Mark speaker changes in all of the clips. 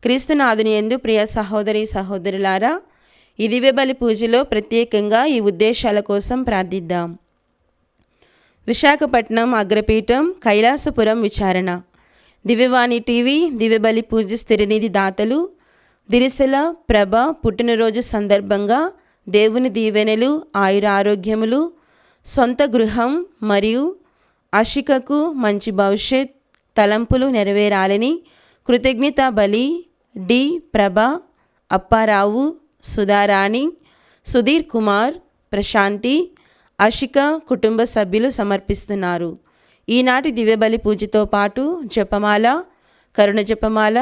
Speaker 1: క్రీస్తునాథుని యందు ప్రియ సహోదరి సహోదరులారా, ఈ దివ్య బలి పూజలో ప్రత్యేకంగా ఈ ఉద్దేశాల కోసం ప్రార్థిద్దాం. విశాఖపట్నం అగ్రపీఠం కైలాసపురం విచారణ. దివ్యవాణి టీవీ దివ్యబలి పూజ స్థిరనిధి దాతలు దిరిసెల ప్రభ పుట్టినరోజు సందర్భంగా దేవుని దీవెనలు, ఆయురారోగ్యములు, సొంత గృహం మరియు అషికకు మంచి భవిష్యత్ తలంపులు నెరవేరాలని కృతజ్ఞతా బలి డి ప్రభ, అప్పారావు, సుధారాణి, సుధీర్ కుమార్, ప్రశాంతి, అషిక కుటుంబ సభ్యులు సమర్పిస్తున్నారు. ఈనాటి దివ్యబలి పూజతో పాటు జపమాల, కరుణ జపమాల,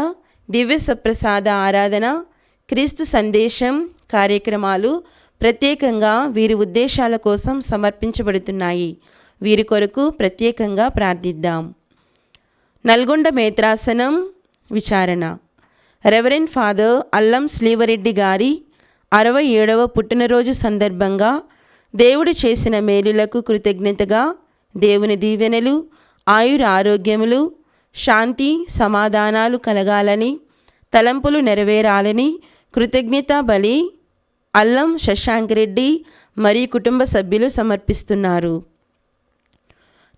Speaker 1: దివ్య సప్రసాద ఆరాధన, క్రీస్తు సందేశం కార్యక్రమాలు ప్రత్యేకంగా వీరి ఉద్దేశాల కోసం సమర్పించబడుతున్నాయి. వీరి కొరకు ప్రత్యేకంగా ప్రార్థిద్దాం. నల్గొండ మేత్రాసనం విచారణ. రెవరెండ్ ఫాదర్ అల్లం శ్రీవరెడ్డి గారి 67వ పుట్టినరోజు సందర్భంగా దేవుడు చేసిన మేలులకు కృతజ్ఞతగా దేవుని దీవెనలు, ఆయురారోగ్యములు, శాంతి సమాధానాలు కలగాలని, తలంపులు నెరవేరాలని కృతజ్ఞతా బలి అల్లం శశాంక్ రెడ్డి మరియు కుటుంబ సభ్యులు సమర్పిస్తున్నారు.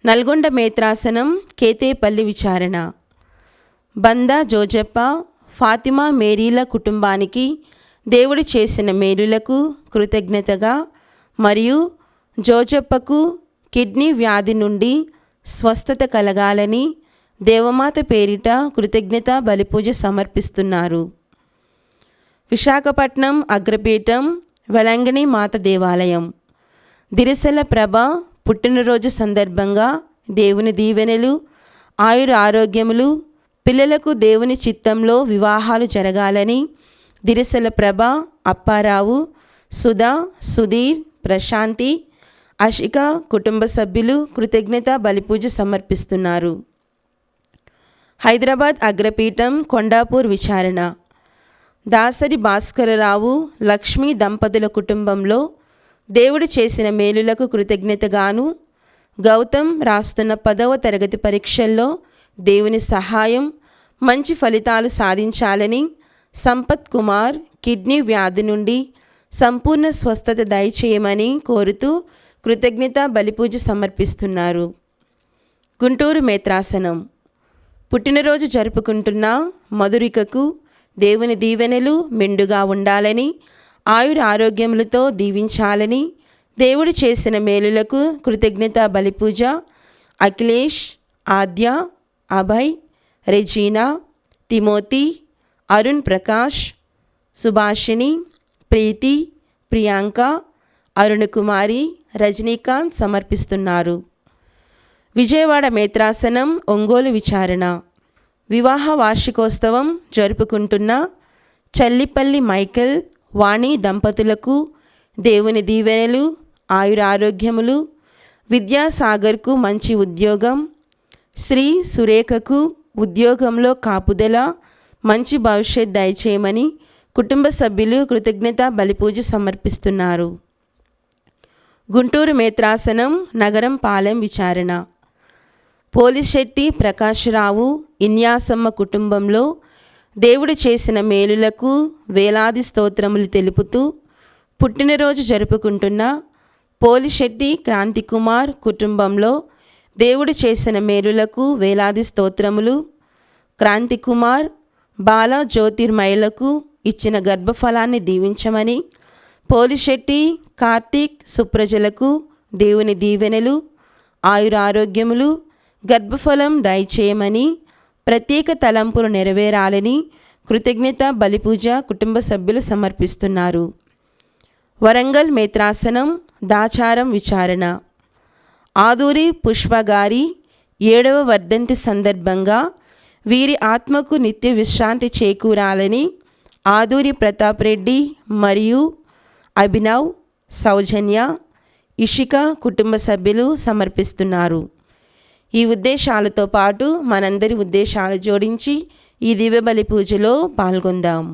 Speaker 1: నల్గొండ మేత్రాసనం కేతేపల్లి విచారణ. బందా జోజప్ప, ఫాతిమా మేరీల కుటుంబానికి దేవుడు చేసిన మేలులకు కృతజ్ఞతగా మరియు జోజప్పకు కిడ్నీ వ్యాధి నుండి స్వస్థత కలగాలని దేవమాత పేరిట కృతజ్ఞత బలిపూజ సమర్పిస్తున్నారు. విశాఖపట్నం అగ్రపీఠం వెలంగిణి మాత దేవాలయం. దిరిసెల ప్రభ పుట్టినరోజు సందర్భంగా దేవుని దీవెనలు, ఆయుర ఆరోగ్యములు, పిల్లలకు దేవుని చిత్తంలో వివాహాలు జరగాలని దిరిసెల ప్రభ, అప్పారావు, సుధా, సుధీర్, ప్రశాంతి, అషిక కుటుంబ సభ్యులు కృతజ్ఞత బలిపూజ సమర్పిస్తున్నారు. హైదరాబాద్ అగ్రపీఠం కొండాపూర్ విచారణ. దాసరి భాస్కరరావు, లక్ష్మీ దంపతుల కుటుంబంలో దేవుడు చేసిన మేలులకు కృతజ్ఞతగాను గౌతమ్ రాస్తున్న 10వ తరగతి పరీక్షల్లో దేవుని సహాయం, మంచి ఫలితాలు సాధించాలని, సంపత్ కుమార్ కిడ్నీ వ్యాధి నుండి సంపూర్ణ స్వస్థత దయచేయమని కోరుతూ కృతజ్ఞత బలిపూజ సమర్పిస్తున్నారు. గుంటూరు మేత్రాసనం. పుట్టినరోజు జరుపుకుంటున్న మధురికకు దేవుని దీవెనలు మెండుగా ఉండాలని, ఆయుర ఆరోగ్యములతో దీవించాలని, దేవుడు చేసిన మేలులకు కృతజ్ఞత బలిపూజ అఖిలేష్, ఆద్య, అభయ్, రెజీనా, తిమోతి, అరుణ్ ప్రకాష్, సుభాషిణి, ప్రీతి, ప్రియాంక, అరుణకుమారి, రజనీకాంత్ సమర్పిస్తున్నారు. విజయవాడ మేత్రాసనం ఒంగోలు విచారణ. వివాహ వార్షికోత్సవం జరుపుకుంటున్న చల్లిపల్లి మైకేల్, వాణి దంపతులకు దేవుని దీవెనలు, ఆయురారోగ్యములు, విద్యాసాగర్కు మంచి ఉద్యోగం, శ్రీ సురేఖకు ఉద్యోగంలో కాపుదల, మంచి భవిష్యత్ దయచేయమని కుటుంబ సభ్యులు కృతజ్ఞత బలిపూజ సమర్పిస్తున్నారు. గుంటూరు మేత్రాసనం నగరం పాలెం విచారణ. పోలిశెట్టి ప్రకాశ్రావు, ఇన్యాసమ్మ కుటుంబంలో దేవుడు చేసిన మేలులకు వేలాది స్తోత్రములు తెలుపుతూ పుట్టినరోజు జరుపుకుంటున్న పోలిశెట్టి క్రాంతికుమార్ కుటుంబంలో దేవుడు చేసిన మేలులకు వేలాది స్తోత్రములు, క్రాంతికుమార్ బాల జ్యోతిర్మయులకు ఇచ్చిన గర్భఫలాన్ని దీవించమని, పోలిశెట్టి కార్తీక్ సుప్రజలకు దేవుని దీవెనలు, ఆయురారోగ్యములు, గర్భఫలం దయచేయమని, ప్రత్యేక తలంపులు నెరవేరాలని కృతజ్ఞత బలిపూజ కుటుంబ సభ్యులు సమర్పిస్తున్నారు. వరంగల్ మేత్రాసనం దాచారం విచారణ. ఆదూరి పుష్పగారి 7వ వర్ధంతి సందర్భంగా వీరి ఆత్మకు నిత్య విశ్రాంతి చేకూరాలని ఆదూరి ప్రతాప్ రెడ్డి మరియు అభినవ్, సౌజన్య, ఇషిక కుటుంబ సభ్యులు సమర్పిస్తున్నారు. ఈ ఉద్దేశాలతో పాటు మనందరి ఉద్దేశాలు జోడించి ఈ దివ్య బలి పూజలో పాల్గొందాం.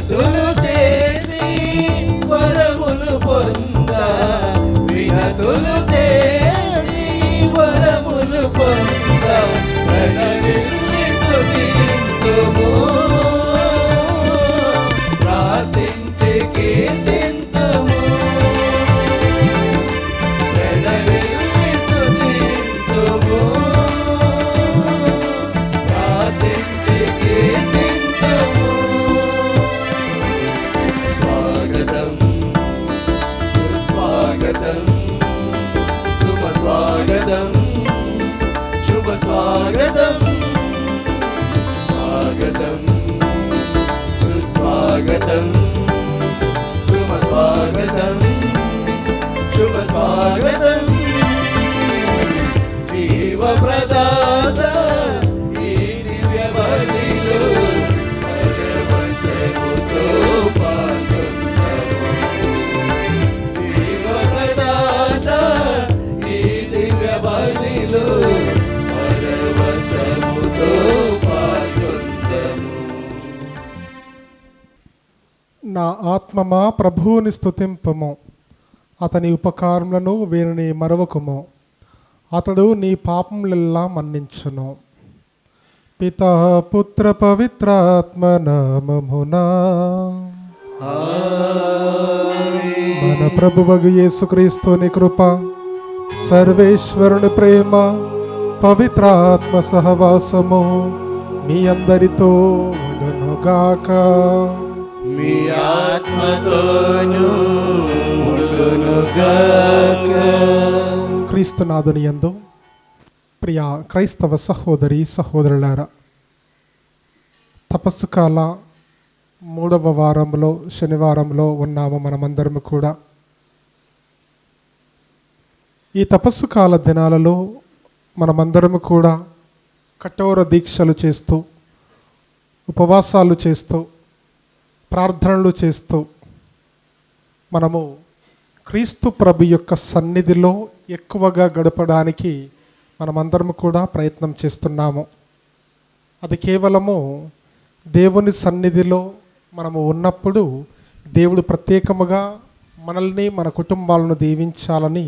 Speaker 2: వినతులు చేసి వరములు పొంద, వినతులు చేసి వరములు పొంద, ప్రణవిల్లి స్తుతింతుము, ప్రార్థించి కీర్తింతుము. ప్రణవిల్లి స్తుతింతుము, ప్రార్థించి కీర్తింతుము. స్వాగతం సుస్వాగతం శుభ స్వాగతం శుభ స్వాగతం స్వాగతం సుస్వాగతం శుభ స్వాగతం శుభ స్వాగతం. జీవ ప్రదాత ఈ దివ్య బలిలో పరవశముతో పాల్గొందాము. జీవ ప్రదాత ఈ దివ్య బలిలో పరవశముతో పాల్గొందాము.
Speaker 3: నా ఆత్మమా ప్రభువుని స్తుతింపము, అతని ఉపకారములను వీరిని మరవకుము. అతడు నీ పాపములెల్లా మన్నించును. పితా పుత్ర పవిత్రాత్మ నామమునా మన ప్రభువగు యేసుక్రీస్తుని కృప, సర్వేశ్వరుని ప్రేమ, పవిత్రాత్మ సహవాసము మీ అందరితో ఉండునుగాక.
Speaker 2: మీ ఆత్మతోను ఉండునుగాక.
Speaker 3: క్రీస్తునాథుని యందు ప్రియ క్రైస్తవ సహోదరి సహోదరులారా, తపస్సు కాల 3వ వారంలో శనివారంలో ఉన్నాము మనమందరము కూడా. ఈ తపస్సు కాల దినాలలో మనమందరము కూడా కఠోర దీక్షలు చేస్తూ, ఉపవాసాలు చేస్తూ, ప్రార్థనలు చేస్తూ మనము క్రీస్తు ప్రభు యొక్క సన్నిధిలో ఎక్కువగా గడపడానికి మనమందరము కూడా ప్రయత్నం చేస్తున్నాము. అది కేవలము దేవుని సన్నిధిలో మనము ఉన్నప్పుడు దేవుడు ప్రత్యేకముగా మనల్ని మన కుటుంబాలను దీవించాలని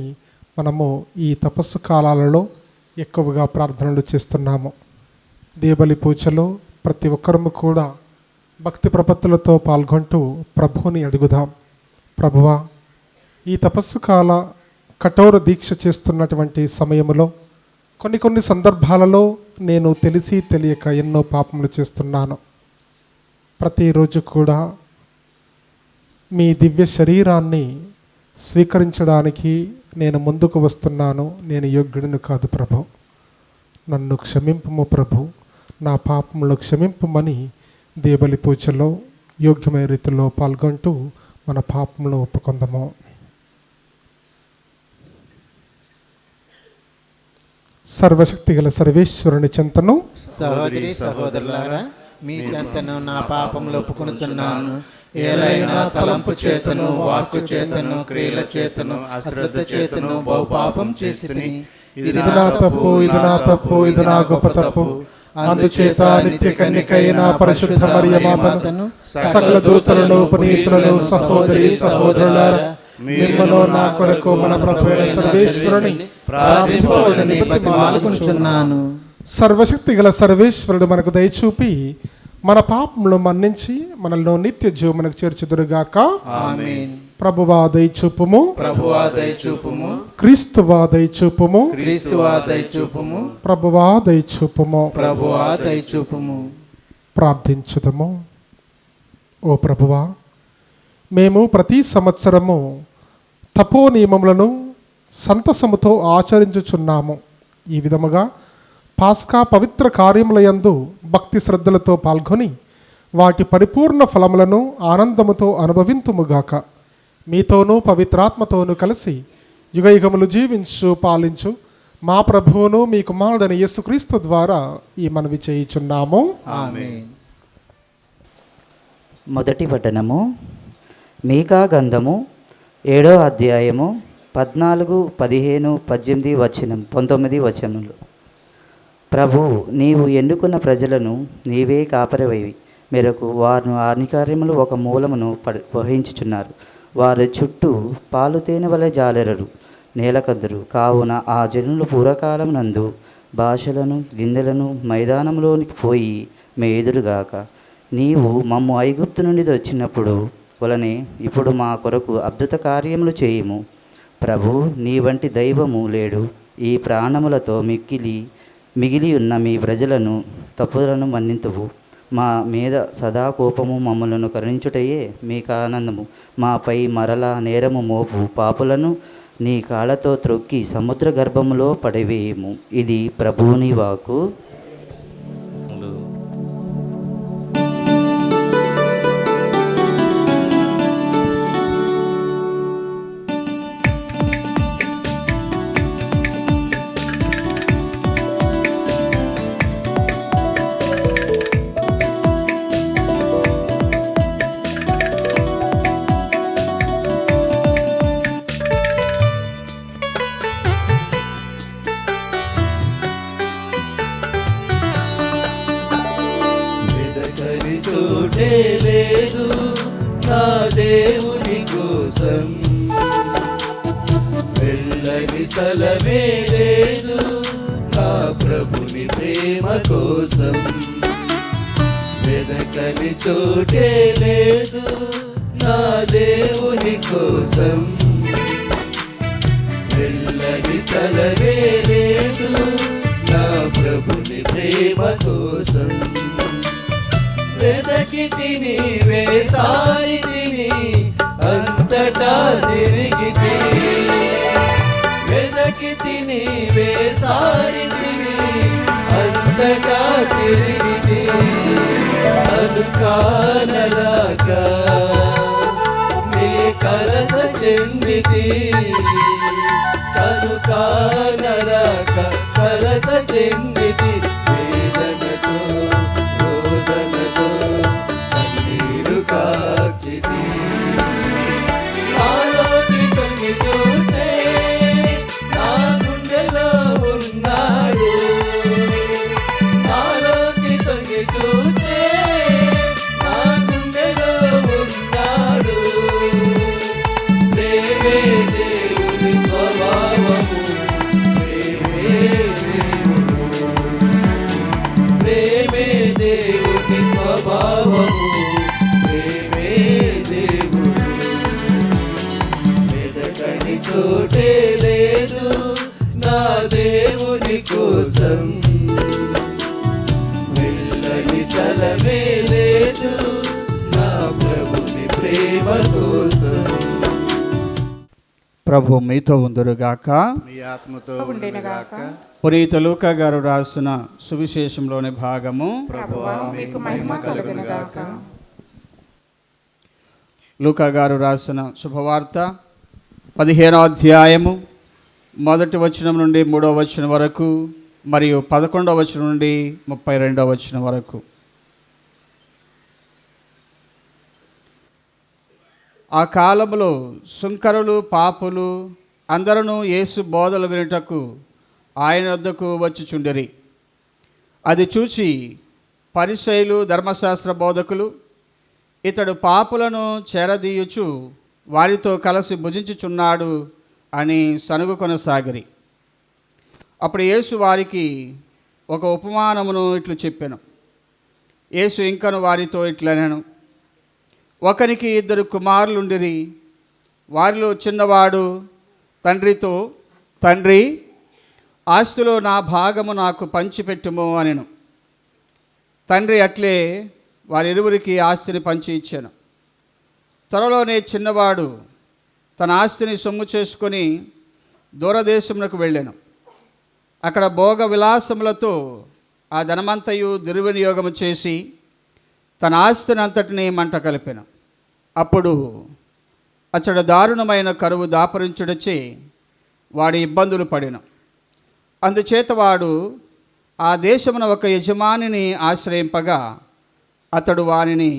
Speaker 3: మనము ఈ తపస్సు కాలాలలో ఎక్కువగా ప్రార్థనలు చేస్తున్నాము. దేవబలి పూజలో ప్రతి ఒక్కరము కూడా భక్తి ప్రపత్తులతో పాల్గొంటూ ప్రభువుని అడుగుదాం. ప్రభువా, ఈ తపస్సు కాల కఠోర దీక్ష చేస్తున్నటువంటి సమయంలో కొన్ని సందర్భాలలో నేను తెలిసి తెలియక ఎన్నో పాపములు చేస్తున్నాను. ప్రతిరోజు కూడా మీ దివ్య శరీరాన్ని స్వీకరించడానికి నేను ముందుకు వస్తున్నాను. నేను యోగ్యుడిని కాదు ప్రభు, నన్ను క్షమింపుము ప్రభు, నా పాపములు క్షమింపుమని దేవబలి పూజలో యోగ్యమైన రీతిలో పాల్గొంటూ మన పాపములను ఒప్పుకొందాము. సర్వశక్తి గల సర్వేశ్వరుని చెంతను,
Speaker 2: సహోదరి సహోదరులారా, మీ చెంతను నా పాపములు ఒప్పుకొనుచున్నాను. ఏలైనా తలంపు చేతను, వాక్కు చేతను, క్రియల చేతను, అశ్రద్ధ చేతను బహుపాపం చేసితిని.
Speaker 3: ఇది నా తప్పు, ఇది నా తప్పు, ఇది నా గొప్ప తప్పు. అందుచేత నిత్య కన్యకైన పరిశుద్ధ మరియ మాతను, సకల దూతలను, పునీతులను, సహోదరి సహోదరులారా, మిమ్మను నా కొరకు మన ప్రభువైన సర్వేశ్వరుని ప్రార్థింపవలెనని బతిమాలుకొనుచున్నాను. సర్వశక్తి గల సర్వేశ్వరుడు మనకు దయచూపి మన పాపములను మన్నించి మనల్ని నిత్య జీవమునకు చేర్చుదురుగాక.
Speaker 2: ఆమేన్.
Speaker 3: ప్రభువా దయచూపుము,
Speaker 2: ప్రభువా దయచూపుము,
Speaker 3: క్రీస్తువా దయచూపుము,
Speaker 2: క్రీస్తువా దయచూపుము,
Speaker 3: ప్రభువా దయచూపుము.
Speaker 2: ప్రభువా దయచూపుము.
Speaker 3: ప్రార్థించుదము. ఓ ప్రభువా, మేము ప్రతి సంవత్సరము తపో నియమములను సంతసముతో ఆచరించుచున్నాము. ఈ విధముగా పాస్కా పవిత్ర కార్యములయందు భక్తి శ్రద్ధలతో పాల్గొని వాటి పరిపూర్ణ ఫలములను ఆనందముతో అనుభవింతుముగాక. మీతోనూ పవిత్రాత్మతోనూ కలిసి యుగయుగములు జీవించు పాలించు మా ప్రభువును మీ కుమారుడైన యేసుక్రీస్తు ద్వారా ఈ మనవి చేయుచున్నాము.
Speaker 2: ఆమేన్.
Speaker 4: మొదటి పట్టణము మీకా గ్రంథము 7వ అధ్యాయము 14, 15, 18 వచనం 19 వచనములు. ప్రభు, నీవు ఎన్నుకున్న ప్రజలను నీవే కాపరివైవి, మేరకు వారు హానికార్యములు ఒక మూలమును వహించుచున్నారు. వారి చుట్టూ పాలు తేనె వలె జాలెరరు నేలకందరు. కావున ఆ జనులు పూర్వకాలం నందు భాషలను గిన్నెలను మైదానంలోనికి పోయి మేదురుగాక. నీవు మమ్ము ఐగుప్తు నుండి వచ్చినప్పుడు వలనే ఇప్పుడు మా కొరకు అద్భుత కార్యములు చేయుము. ప్రభు, నీ వంటి దైవము లేడు. ఈ ప్రాణములతో మిగిలి ఉన్న మీ ప్రజలను తప్పులను మన్నింతువు. మా మీద సదా కోపము, మమ్మలను కరుణించుటయే మీకు ఆనందము. మాపై మరలా నేరము మోపు పాపులను నీ కాళ్ళతో త్రొక్కి సముద్ర గర్భములో పడివేయము. ఇది ప్రభువుని వాక్కు.
Speaker 2: చోటే లేదు నా దేవుని కోసం, వెళ్ళని స్థలమే లేదు నా ప్రభుని ప్రేమ కోసం. వెదకని చోటే లేదు నా దేవుని కోసం, వెళ్ళని స్థలమే లేదు నా ప్రభుని ప్రేమ కోసం. వెదకి తిని వేసారి తిని అంతటా తిరిగితే, వెదకి తిని వేసారి తిని అంతటా తిరిగితే, అనుకానరాక నీ కలత చెందితి, అనుకానరాక కలత చెందితి. వేదనతో రోదనతో కన్నీరు కాచితి, నాలోకి తొంగి చూస్తే నా గుండెలో ఉన్నాడు, నాలోకి తొంగి చూస్తే నా గుండెలో ఉన్నాడు. ప్రేమే దేవుని స్వభావము, ప్రేమే దేవుడు, ప్రేమే దేవుని స్వభావము, ప్రేమే దేవుడు. వెదకని చోటే లేదు నా దేవుని కోసం, వెళ్ళని స్థలమే లేదు నా ప్రభుని ప్రేమ కోసం.
Speaker 5: ప్రభు మీతో ఉందురుగాక.
Speaker 2: మీ ఆత్మతో ఉండునుగాక.
Speaker 5: పునీత లూకా గారు రాసిన సువిశేషంలోని భాగము.
Speaker 2: ప్రభువా మీకు మహిమ కలుగునుగాక.
Speaker 5: లూకా గారు రాసిన శుభవార్త 15వ అధ్యాయము 1వ వచనం నుండి 3వ వచనం వరకు మరియు 11వ వచనం నుండి 32వ వచనం వరకు. ఆ కాలంలో సుంకరులు పాపులు అందరూ యేసు బోధలు వినుటకు ఆయన వద్దకు వచ్చుచుండిరి. అది చూచి పరిసయ్యులు ధర్మశాస్త్ర బోధకులు ఇతడు పాపులను చేరదీయుచు వారితో కలిసి భుజించుచున్నాడు అని సనుగు కొనసాగిరి. అప్పుడు యేసు వారికి ఒక ఉపమానమును ఇట్లు చెప్పెను. యేసు ఇంకను వారితో ఇట్లనెను, ఒకనికి 2 కుమారులుండిరి. వారిలో చిన్నవాడు తండ్రితో, తండ్రి, ఆస్తిలో నా భాగము నాకు పంచిపెట్టుము అనెను. తండ్రి అట్లే వారిరువురికి ఆస్తిని పంచి ఇచ్చాను. త్వరలోనే చిన్నవాడు తన ఆస్తిని సొమ్ము చేసుకొని దూరదేశమునకు వెళ్ళాను. అక్కడ భోగ విలాసములతో ఆ ధనమంతయు దుర్వినియోగము చేసి తన ఆస్తిని అంతటినీ మంట కలిపెను. అప్పుడు అతడు దారుణమైన కరువు దాపరించుడచే వాడి ఇబ్బందులు పడెను. అందుచేత వాడు ఆ దేశమున ఒక యజమానిని ఆశ్రయింపగా అతడు వానిని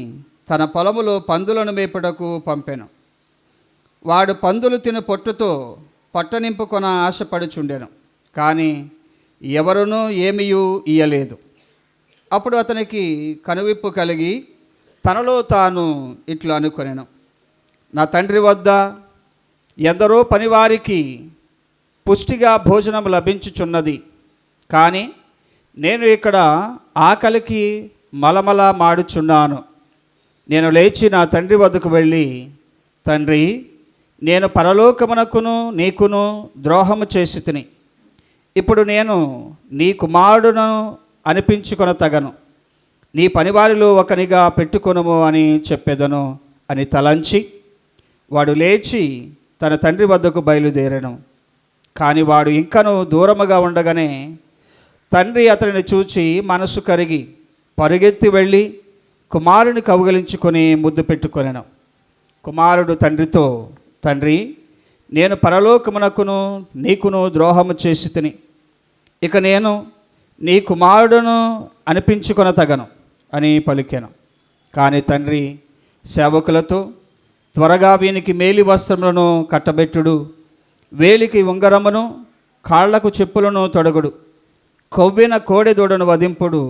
Speaker 5: తన పొలములో పందులను మేపుటకు పంపెను. వాడు పందులు తిను పొట్టుతో పట్టనింపుకొన ఆశపడుచుండెను, కానీ ఎవరునూ ఏమీయూ ఇయ్యలేదు. అప్పుడు అతనికి కనువిప్పు కలిగి తనలో తాను ఇట్లా అనుకొనెను, నా తండ్రి వద్ద ఎందరో పనివారికి పుష్టిగా భోజనం లభించుచున్నది, కానీ నేను ఇక్కడ ఆకలికి మలమల మాడుచున్నాను. నేను లేచి నా తండ్రి వద్దకు వెళ్ళి, తండ్రి, నేను పరలోకమునకును నీకును ద్రోహము చేసి తిని, ఇప్పుడు నేను నీ కుమారుడును అనిపించుకొన తగను, నీ పనివారిలో ఒకనిగా పెట్టుకొనుము అని చెప్పెదను అని తలంచి వాడు లేచి తన తండ్రి వద్దకు బయలుదేరెను. కానీ వాడు ఇంకను దూరముగా ఉండగానే తండ్రి అతనిని చూచి మనసు కరిగి పరుగెత్తి వెళ్ళి కుమారుని కౌగిలించుకొని ముద్దు పెట్టుకొనెను. కుమారుడు తండ్రితో, తండ్రి, నేను పరలోకమునకును నీకును ద్రోహము చేసి తిని, ఇక నేను నీ కుమారుడును అనిపించుకొన తగను అని పలికాను. కానీ తండ్రి సేవకులతో, త్వరగా వీనికి మేలి వస్త్రములను కట్టబెట్టుడు, వేలికి ఉంగరమును కాళ్లకు చెప్పులను తొడగుడు, కొవ్విన కోడెదూడను వధింపుడు,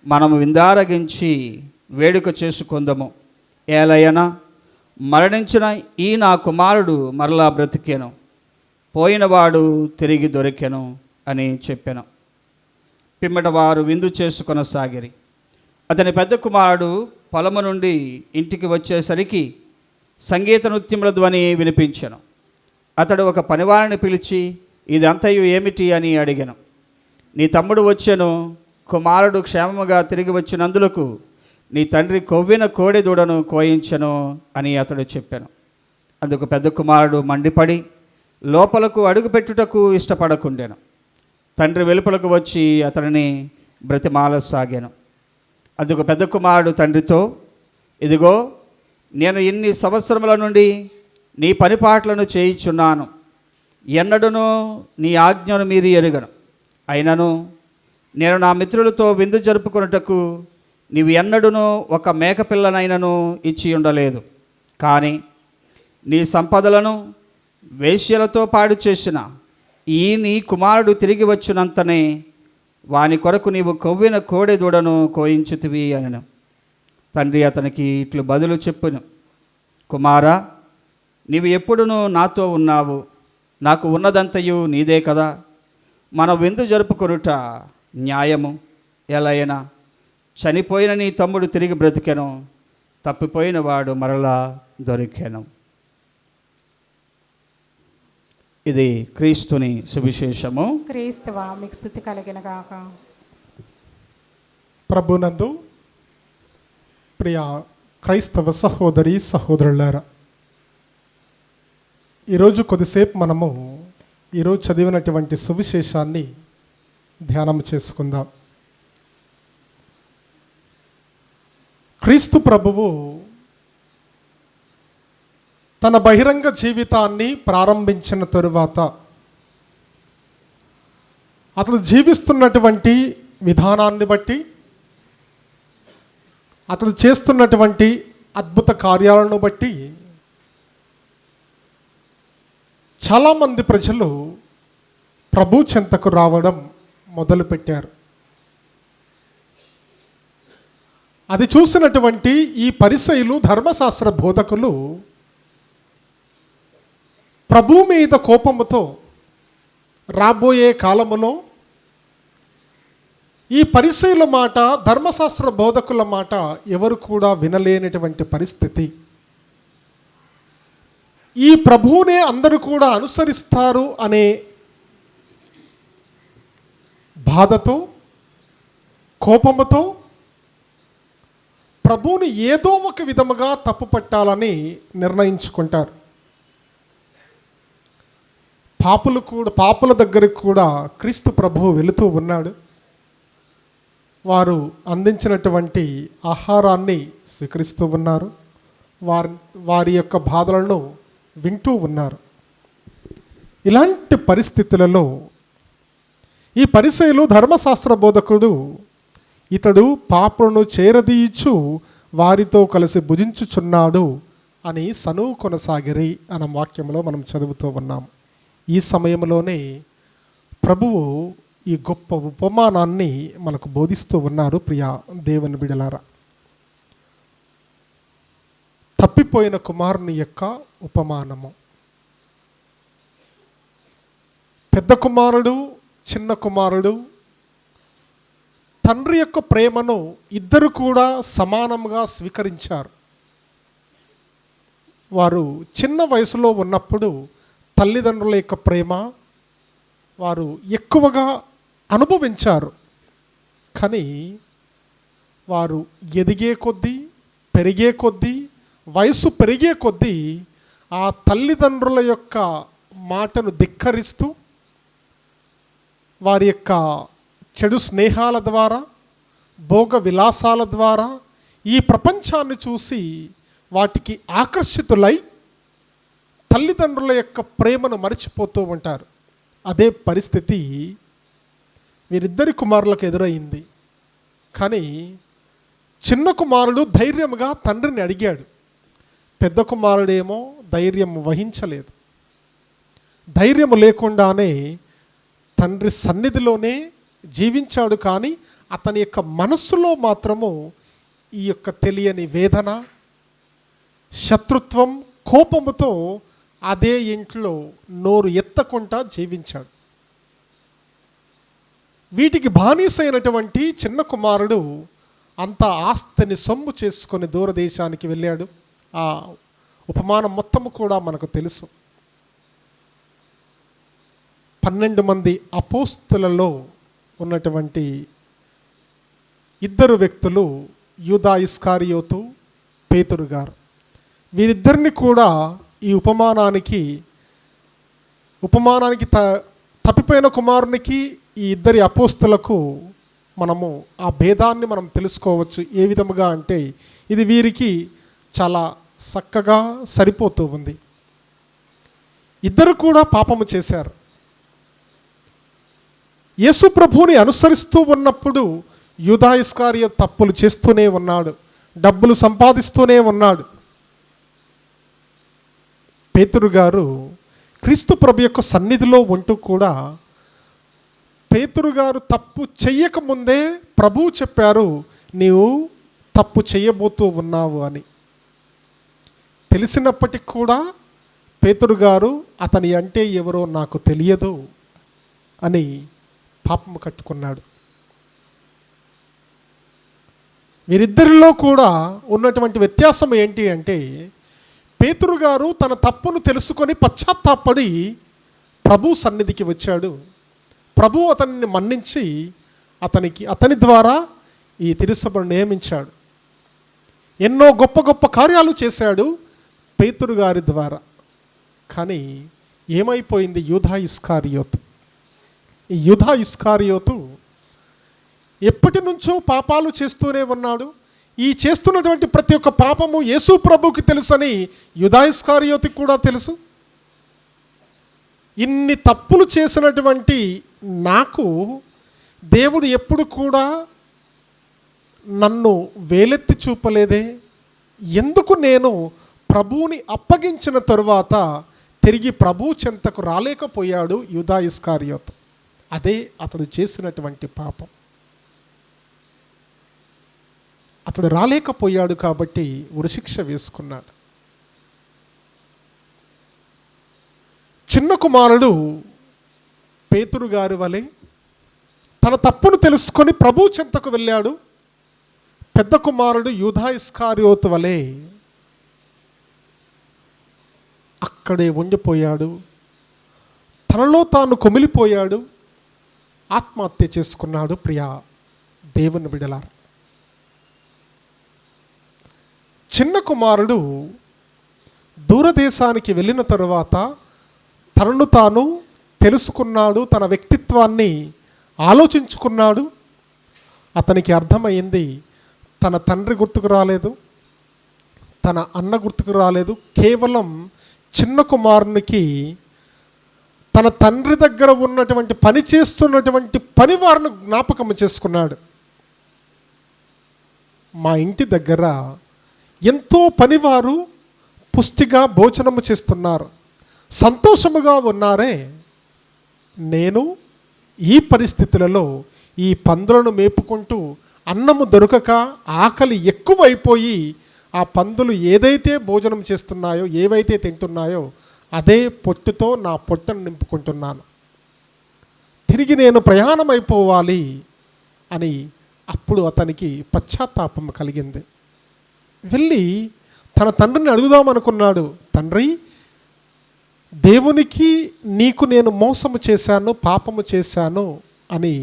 Speaker 5: మనము విందారగించి వేడుక చేసుకుందాము. ఏలయన మరణించిన ఈ నా కుమారుడు మరలా బ్రతికెను, పోయినవాడు తిరిగి దొరికెను అని చెప్పాను. పిమ్మట వారు విందు చేసుకొనసాగిరి. అతని పెద్ద కుమారుడు పొలము నుండి ఇంటికి వచ్చేసరికి సంగీత నృత్యముల ధ్వని వినిపించెను. అతడు ఒక పనివారిని పిలిచి, ఇదంతయు ఏమిటి అని అడిగాను. నీ తమ్ముడు వచ్చెను, కుమారుడు క్షేమముగా తిరిగి వచ్చినందులకు నీ తండ్రి కొవ్విన కోడె దూడను కోయించెను అని అతడు చెప్పాను. అందుకు పెద్ద కుమారుడు మండిపడి లోపలకు అడుగుపెట్టుటకు ఇష్టపడకుండాను. తండ్రి వెలుపలకు వచ్చి అతనిని బ్రతిమాలసాగాను. అందుకు పెద్ద కుమారుడు తండ్రితో, ఇదిగో, నేను ఇన్ని సంవత్సరముల నుండి నీ పనిపాట్లను చేయుచున్నాను, ఎన్నడూనూ నీ ఆజ్ఞను మీరి ఎరుగను. అయినను నేను నా మిత్రులతో విందు జరుపుకొనుటకు నీవు ఎన్నడూనూ ఒక మేకపిల్లనైనను ఇచ్చి ఉండలేదు. కానీ నీ సంపదలను వేశ్యలతో పాడు చేసిన ఈ నీ కుమారుడు తిరిగి వచ్చినంతనే వాని కొరకు నీవు కొవ్విన కోడె దూడను కోయించుతివి అనెను. తండ్రి అతనికి ఇట్లు బదులు చెప్పును, కుమారా, నీవు ఎప్పుడునూ నాతో ఉన్నావు, నాకు ఉన్నదంతయు నీదే కదా. మన విందు జరుపుకొనుట న్యాయము. ఎలైనా చనిపోయిన నీ తమ్ముడు తిరిగి బ్రతికెను, తప్పిపోయిన వాడు మరలా దొరికెను. ఇది క్రీస్తుని సువిశేషము.
Speaker 6: క్రీస్తువా మీకు స్తుతి కలిగిన గాక.
Speaker 3: ప్రభునందు ప్రియ క్రైస్తవ సహోదరి సహోదరులారా, ఈరోజు కొద్దిసేపు మనము ఈరోజు చదివినటువంటి సువిశేషాన్ని ధ్యానం చేసుకుందాం. క్రీస్తు ప్రభువు తన బహిరంగ జీవితాన్ని ప్రారంభించిన తరువాత అతడు జీవిస్తున్నటువంటి విధానాన్ని బట్టి, అతడు చేస్తున్నటువంటి అద్భుత కార్యాలను బట్టి చాలామంది ప్రజలు ప్రభు చెంతకు రావడం మొదలుపెట్టారు. అది చూసినటువంటి ఈ పరిసయ్యులు, ధర్మశాస్త్ర బోధకులు ప్రభు మీద కోపముతో రాబోయే కాలములో ఈ పరిసయ్యుల మాట, ధర్మశాస్త్ర బోధకుల మాట ఎవరు కూడా వినలేనటువంటి పరిస్థితి. ఈ ప్రభువునే అందరూ కూడా అనుసరిస్తారు అనే బాధతో, కోపముతో ప్రభువుని ఏదో ఒక విధముగా తప్పు పట్టాలని నిర్ణయించుకుంటారు. పాపుల దగ్గరికి కూడా క్రీస్తు ప్రభువు వెళుతూ ఉన్నాడు. వారు అందించినటువంటి ఆహారాన్ని స్వీకరిస్తూ ఉన్నారు. వారి యొక్క బాధలను వింటూ ఉన్నారు. ఇలాంటి పరిస్థితులలో ఈ పరిసయ్యులు, ధర్మశాస్త్ర బోధకుడు, ఇతడు పాపులను చేరదీయచ్చు వారితో కలిసి భుజించుచున్నాడు అని సనువు కొనసాగిరి అన్న వాక్యంలో మనం చదువుతూ ఉన్నాం. ఈ సమయంలోనే ప్రభువు ఈ గొప్ప ఉపమానాన్ని మనకు బోధిస్తూ ఉన్నారు. ప్రియ దేవుని బిడలారా, తప్పిపోయిన కుమారుని యొక్క ఉపమానము. పెద్ద కుమారుడు, చిన్న కుమారుడు తండ్రి యొక్క ప్రేమను ఇద్దరు కూడా సమానంగా స్వీకరించారు. వారు చిన్న వయసులో ఉన్నప్పుడు తల్లిదండ్రుల యొక్క ప్రేమ వారు ఎక్కువగా అనుభవించారు. కానీ వారు ఎదిగే కొద్దీ, పెరిగే కొద్దీ, వయసు పెరిగే కొద్దీ ఆ తల్లిదండ్రుల యొక్క మాటను ధిక్కరిస్తూ వారి యొక్క చెడు స్నేహాల ద్వారా, భోగ విలాసాల ద్వారా ఈ ప్రపంచాన్ని చూసి వాటికి ఆకర్షితులై తల్లిదండ్రుల యొక్క ప్రేమను మరిచిపోతూ ఉంటారు. అదే పరిస్థితి వీరిద్దరి కుమారులకు ఎదురైంది. కానీ చిన్న కుమారుడు ధైర్యంగా తండ్రిని అడిగాడు. పెద్ద కుమారుడేమో ధైర్యం వహించలేదు. ధైర్యం లేకుండానే తండ్రి సన్నిధిలోనే జీవించాడు. కానీ అతని యొక్క మనస్సులో మాత్రము ఈ యొక్క తెలియని వేదన, శత్రుత్వం, కోపముతో అదే ఇంట్లో నోరు ఎత్తకుండా జీవించాడు. వీటికి బానిసైనటువంటి చిన్న కుమారుడు అంత ఆస్తిని సొమ్ము చేసుకొని దూరదేశానికి వెళ్ళాడు. ఆ ఉపమానం మొత్తము కూడా మనకు తెలుసు. 12 మంది అపోస్తులలో ఉన్నటువంటి ఇద్దరు వ్యక్తులు యూదా ఇస్కారియోతు, పేతురు గారు. వీరిద్దరిని కూడా ఈ ఉపమానానికి తప్పిపోయిన కుమారునికి ఈ ఇద్దరి అపోస్తులకు మనము ఆ భేదాన్ని మనం తెలుసుకోవచ్చు. ఏ విధముగా అంటే ఇది వీరికి చాలా చక్కగా సరిపోతూ ఉంది. ఇద్దరు కూడా పాపము చేశారు. యేసు ప్రభువుని అనుసరిస్తూ ఉన్నప్పుడు యూదా ఇస్కారియోతు తప్పులు చేస్తూనే ఉన్నాడు, డబ్బులు సంపాదిస్తూనే ఉన్నాడు. పేతురు గారు క్రీస్తు ప్రభు యొక్క సన్నిధిలో ఉంటూ కూడా పేతురు గారు తప్పు చెయ్యకముందే ప్రభువు చెప్పారు, నీవు తప్పు చేయబోతూ ఉన్నావు అని. తెలిసినప్పటికీ కూడా పేతురు గారు అతని అంటే ఎవరో నాకు తెలియదు అని పాపము కట్టుకున్నాడు. వీరిద్దరిలో కూడా ఉన్నటువంటి వ్యత్యాసం ఏంటి అంటే పేతురు గారు తన తప్పును తెలుసుకొని పశ్చాత్తాపడి ప్రభు సన్నిధికి వచ్చాడు. ప్రభు అతన్ని మన్నించి అతని ద్వారా ఈ తిరుసభను నియమించాడు. ఎన్నో గొప్ప గొప్ప కార్యాలు చేశాడు పేతురు గారి ద్వారా. కానీ ఏమైపోయింది? యూదా ఇస్కారియోతు. ఈ యూదా ఇస్కారియోతు ఎప్పటి నుంచో పాపాలు చేస్తూనే ఉన్నాడు. ఈ చేస్తున్నటువంటి ప్రతి ఒక్క పాపము యేసు ప్రభుకి తెలుసని యూదా ఇస్కారియోతుకి కూడా తెలుసు. ఇన్ని తప్పులు చేసినటువంటి నాకు దేవుడు ఎప్పుడు కూడా నన్ను వేలెత్తి చూపలేదే, ఎందుకు నేను ప్రభువుని అప్పగించిన తరువాత తిరిగి ప్రభు చెంతకు రాలేకపోయాడు యూదా ఇస్కారియోతు? అదే అతడు చేసినటువంటి పాపం. అతడు రాలేకపోయాడు కాబట్టి ఉరిశిక్ష వేసుకున్నాడు. చిన్న కుమారుడు పేతురు గారి వలె తన తప్పును తెలుసుకొని ప్రభు చెంతకు వెళ్ళాడు. పెద్ద కుమారుడు యూదా ఇస్కారియోతు వలె అక్కడే ఉండిపోయాడు. తనలో తాను కొమిలిపోయాడు, ఆత్మహత్య చేసుకున్నాడు. ప్రియా దేవుని బిడ్డలారా, చిన్న కుమారుడు దూరదేశానికి వెళ్ళిన తరువాత తనను తాను తెలుసుకున్నాడు, తన వ్యక్తిత్వాన్ని ఆలోచించుకున్నాడు. అతనికి అర్థమైంది, తన తండ్రి గుర్తుకు రాలేదు, తన అన్న గుర్తుకు రాలేదు. కేవలం చిన్న కుమారునికి తన తండ్రి దగ్గర ఉన్నటువంటి పని చేస్తున్నటువంటి పనివారిని జ్ఞాపకం చేసుకున్నాడు. మా ఇంటి దగ్గర ఎంతో పనివారు పుష్టిగా భోజనము చేస్తున్నారు, సంతోషముగా ఉన్నారే. నేను ఈ పరిస్థితులలో ఈ పందులను మేపుకుంటూ అన్నము దొరకక ఆకలి ఎక్కువైపోయి ఆ పందులు ఏదైతే భోజనం చేస్తున్నాయో, ఏవైతే తింటున్నాయో అదే పొట్టుతో నా పొట్టను నింపుకుంటున్నాను. తిరిగి నేను ప్రయాణం అయిపోవాలి అని అప్పుడు అతనికి పశ్చాత్తాపం కలిగింది. వెళ్ళి తన తండ్రిని అడుగుదామనుకున్నాడు. తండ్రి, దేవునికి నీకు నేను మోసము చేశాను, పాపము చేశాను అని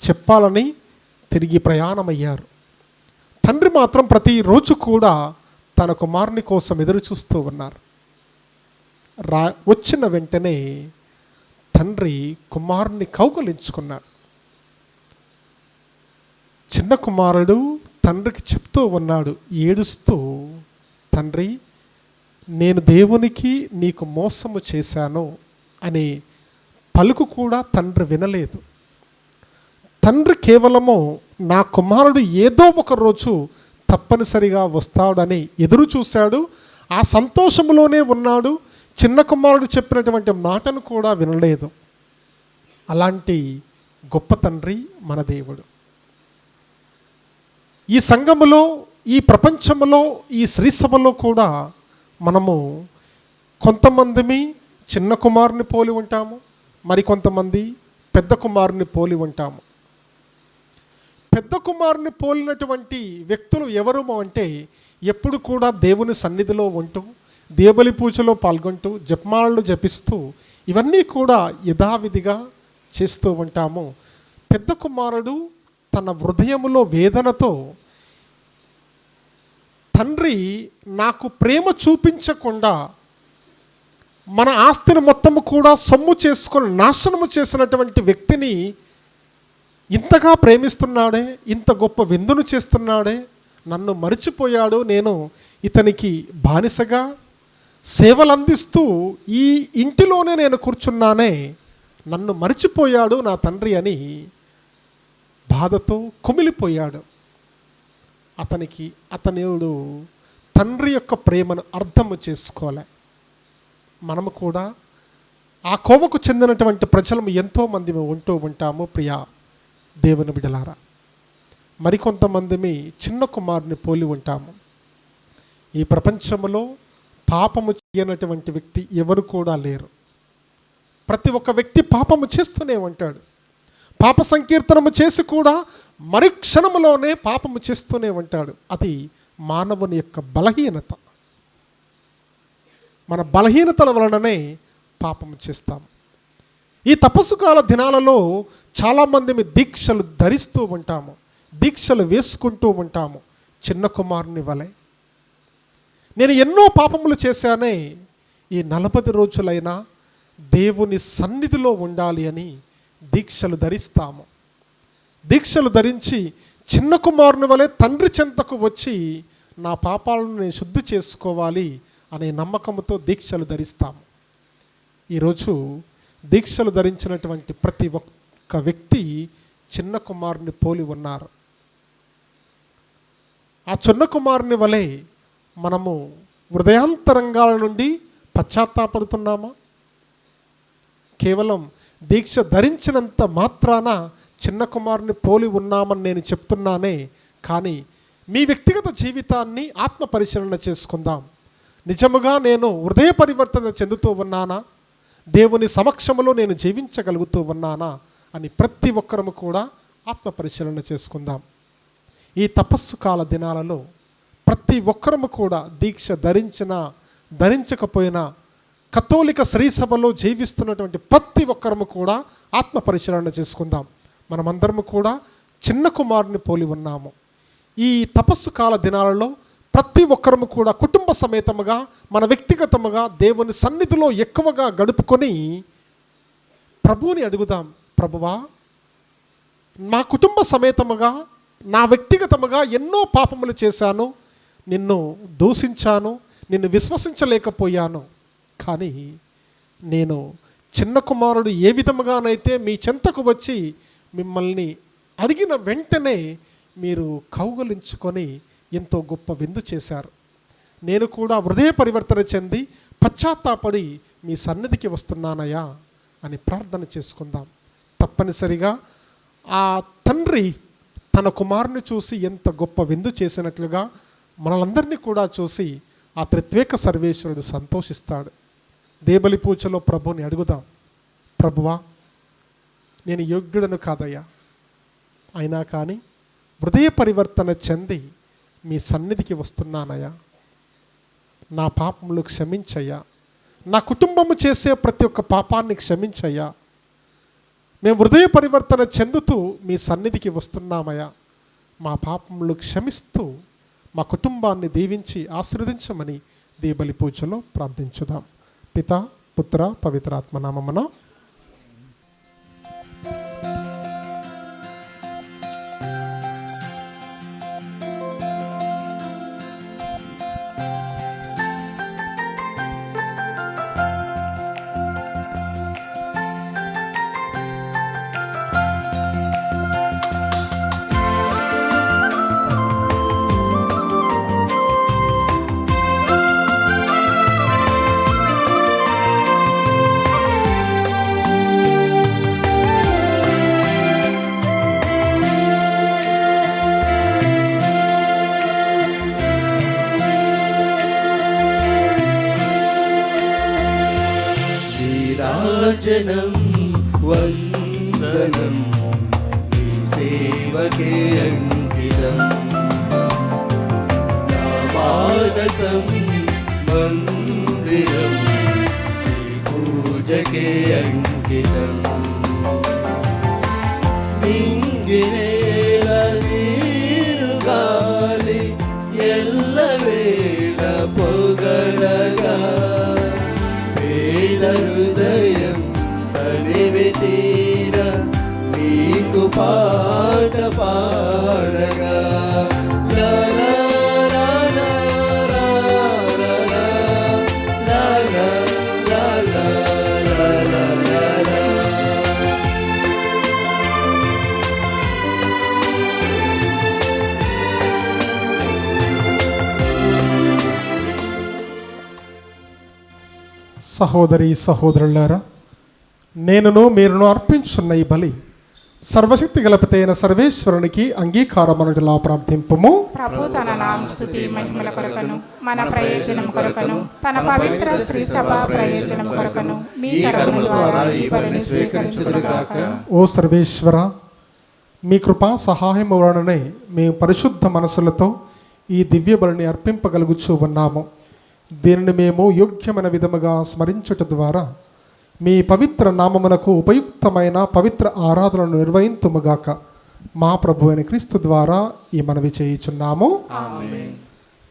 Speaker 3: చెప్పాలని తిరిగి ప్రయాణమయ్యారు. తండ్రి మాత్రం ప్రతిరోజు కూడా తన కుమారుని కోసం ఎదురు చూస్తూ ఉన్నారు. వచ్చిన వెంటనే తండ్రి కుమారుని కౌగలించుకున్నాడు. చిన్న కుమారుడు తండ్రికి చెప్తూ ఉన్నాడు ఏడుస్తూ, తండ్రి, నేను దేవునికి నీకు మోసము చేశాను అనే పలుకు కూడా తండ్రి వినలేదు. తండ్రి కేవలము నా కుమారుడు ఏదో ఒక రోజు తప్పనిసరిగా వస్తాడని ఎదురు చూశాడు. ఆ సంతోషంలోనే ఉన్నాడు. చిన్న కుమారుడు చెప్పినటువంటి మాటను కూడా వినలేదు. అలాంటి గొప్ప తండ్రి మన దేవుడు. ఈ సంఘములో, ఈ ప్రపంచంలో, ఈ శ్రీసభలో కూడా మనము కొంతమందిమి చిన్న కుమారుని పోలి ఉంటాము, మరి కొంతమంది పెద్ద కుమారుని పోలి ఉంటాము. పెద్ద కుమారుని పోలినటువంటి వ్యక్తులు ఎవరు అంటే ఎప్పుడు కూడా దేవుని సన్నిధిలో ఉంటూ, దేవలి పూజలో పాల్గొంటూ, జపమాలలు జపిస్తూ ఇవన్నీ కూడా యథావిధిగా చేస్తూ ఉంటాము. పెద్ద కుమారుడు తన హృదయములో వేదనతో, తండ్రి నాకు ప్రేమ చూపించకుండా మన ఆస్తిని మొత్తము కూడా సొమ్ము చేసుకొని నాశనము చేసినటువంటి వ్యక్తిని ఇంతగా ప్రేమిస్తున్నాడే, ఇంత గొప్ప విందును చేస్తున్నాడే, నన్ను మరిచిపోయాడు, నేను ఇతనికి బానిసగా సేవలు అందిస్తూ ఈ ఇంటిలోనే నేను కూర్చున్నానే, నన్ను మరిచిపోయాడు నా తండ్రి అని బాధతో కుమిలిపోయాడు. అతనుడు తండ్రి యొక్క ప్రేమను అర్థము చేసుకోలే. మనము కూడా ఆ కోవకు చెందినటువంటి ప్రజలు ఎంతోమంది ఉంటూ ఉంటాము. ప్రియా దేవుని బిడ్డలారా, మరికొంతమందిమి చిన్న కుమారుని పోలి ఉంటాము. ఈ ప్రపంచంలో పాపము చేయనటువంటి వ్యక్తి ఎవరు కూడా లేరు. ప్రతి ఒక్క వ్యక్తి పాపము చేస్తూనే ఉంటాడు. పాప సంకీర్తనము చేసి కూడా మరి క్షణములోనే పాపము చేస్తూనే ఉంటాడు. అది మానవుని యొక్క బలహీనత. మన బలహీనతల వలననే పాపము చేస్తాము. ఈ తపస్సు కాల దినాలలో చాలామంది దీక్షలు ధరిస్తూ ఉంటాము, దీక్షలు వేసుకుంటూ ఉంటాము. చిన్న కుమారుని వలె నేను ఎన్నో పాపములు చేశానే, ఈ 40 రోజులైనా దేవుని సన్నిధిలో ఉండాలి అని దీక్షలు ధరిస్తాము. దీక్షలు ధరించి చిన్న కుమారుని వలె తండ్రి చెంతకు వచ్చి నా పాపాలను నేను శుద్ధి చేసుకోవాలి అనే నమ్మకంతో దీక్షలు ధరిస్తాము. ఈరోజు దీక్షలు ధరించినటువంటి ప్రతి ఒక్క వ్యక్తి చిన్న కుమారుని పోలి ఉన్నారు. ఆ చిన్న కుమారుని వలె మనము హృదయాంతరంగాల నుండి పశ్చాత్తాపడుతున్నామా? కేవలం దీక్ష ధరించినంత మాత్రాన చిన్న కుమారుని పోలి ఉన్నామని నేను చెప్తున్నానే, కానీ మీ వ్యక్తిగత జీవితాన్ని ఆత్మ పరిశీలన చేసుకుందాం. నిజముగా నేను హృదయ పరివర్తన చెందుతూ ఉన్నానా? దేవుని సమక్షంలో నేను జీవించగలుగుతూ ఉన్నానా అని ప్రతి ఒక్కరము కూడా ఆత్మ పరిశీలన చేసుకుందాం. ఈ తపస్సు కాల దినాలలో ప్రతి ఒక్కరము కూడా దీక్ష ధరించకపోయినా కథోలిక శ్రీసభలో జీవిస్తున్నటువంటి ప్రతి ఒక్కరము కూడా ఆత్మ పరిశీలన చేసుకుందాం. మనమందరము కూడా చిన్న కుమారుని పోలి ఉన్నాము. ఈ తపస్సు కాల దినాలలో ప్రతి ఒక్కరము కూడా కుటుంబ సమేతముగా, మన వ్యక్తిగతముగా దేవుని సన్నిధిలో ఎక్కువగా గడుపుకొని ప్రభువుని అడుగుదాం. ప్రభువా, మా కుటుంబ సమేతముగా, నా వ్యక్తిగతముగా ఎన్నో పాపములు చేశాను, నిన్ను దూషించాను, నిన్ను విశ్వసించలేకపోయాను. కానీ నేను చిన్న కుమారుడు ఏ విధముగానైతే మీ చెంతకు వచ్చి మిమ్మల్ని అడిగిన వెంటనే మీరు కౌగలించుకొని ఎంతో గొప్ప విందు చేశారు. నేను కూడా హృదయ పరివర్తన చెంది పశ్చాత్తాపడి మీ సన్నిధికి వస్తున్నానయ్యా అని ప్రార్థన చేసుకుందాం. తప్పనిసరిగా ఆ తండ్రి తన కుమారుని చూసి ఎంత గొప్ప విందు చేసినట్లుగా మనలందరినీ కూడా చూసి ఆ త్రిత్వేక సర్వేశ్వరుడు సంతోషిస్తాడు. దేబలి పూజలో ప్రభుని అడుగుదాం, ప్రభువా నేను యోగ్యుడను కాదయ్యా, అయినా కానీ హృదయ పరివర్తన చెంది మీ సన్నిధికి వస్తున్నానయ్యా, నా పాపములు క్షమించయ్యా, నా కుటుంబము చేసే ప్రతి ఒక్క పాపాన్ని క్షమించయ్యా, మేము హృదయ పరివర్తన చెందుతూ మీ సన్నిధికి వస్తున్నామయ్యా, మా పాపములు క్షమిస్తూ మా కుటుంబాన్ని దీవించి ఆశీర్వదించమని దేబలి పూజలో ప్రార్థించుదాం. పితా పుత్ర పవిత్రాత్మ నామమున.
Speaker 2: జనం వందనం నీ సేవకే అంకితం, నా మానసం మందిరం నీ పూజకే అంకితం. నింగినేల నీరుగాలి ఎల్లవేళ పొగడగా, పేద హృదయం తనివి తీర నీకు పాట పాడగా. లా లా లా లా లా లా లా లా లా లా లా లా లా.
Speaker 3: సహోదరి సహోదరులారా, నేనును మీరును అర్పించున్న ఈ బలి సర్వశక్తి గలపతైన సర్వేశ్వరునికి అంగీకారమనుటలా ప్రార్థింపము.
Speaker 6: ప్రభు తన నామ స్తుతి మహిమల కొరకను మన ప్రయోజనం కొరకను తన పవిత్ర శ్రీ సభ ప్రయోజనం కొరకను మీ కరుణ ద్వారా ఈ బలిని స్వీకరించుదురుగాక.
Speaker 3: ఓ సర్వేశ్వర, మీ కృపా సహాయం వలననే మేము పరిశుద్ధ మనసులతో ఈ దివ్య బలిని అర్పింపగలుగుచూ ఉన్నాము. దీనిని మేము యోగ్యమైన విధముగా స్మరించుట ద్వారా మీ పవిత్ర నామమునకు ఉపయుక్తమైన పవిత్ర ఆరాధనను నిర్వహింతుముగాక. మా ప్రభు అయిన క్రీస్తు ద్వారా ఈ మనవి చేయుచున్నాము.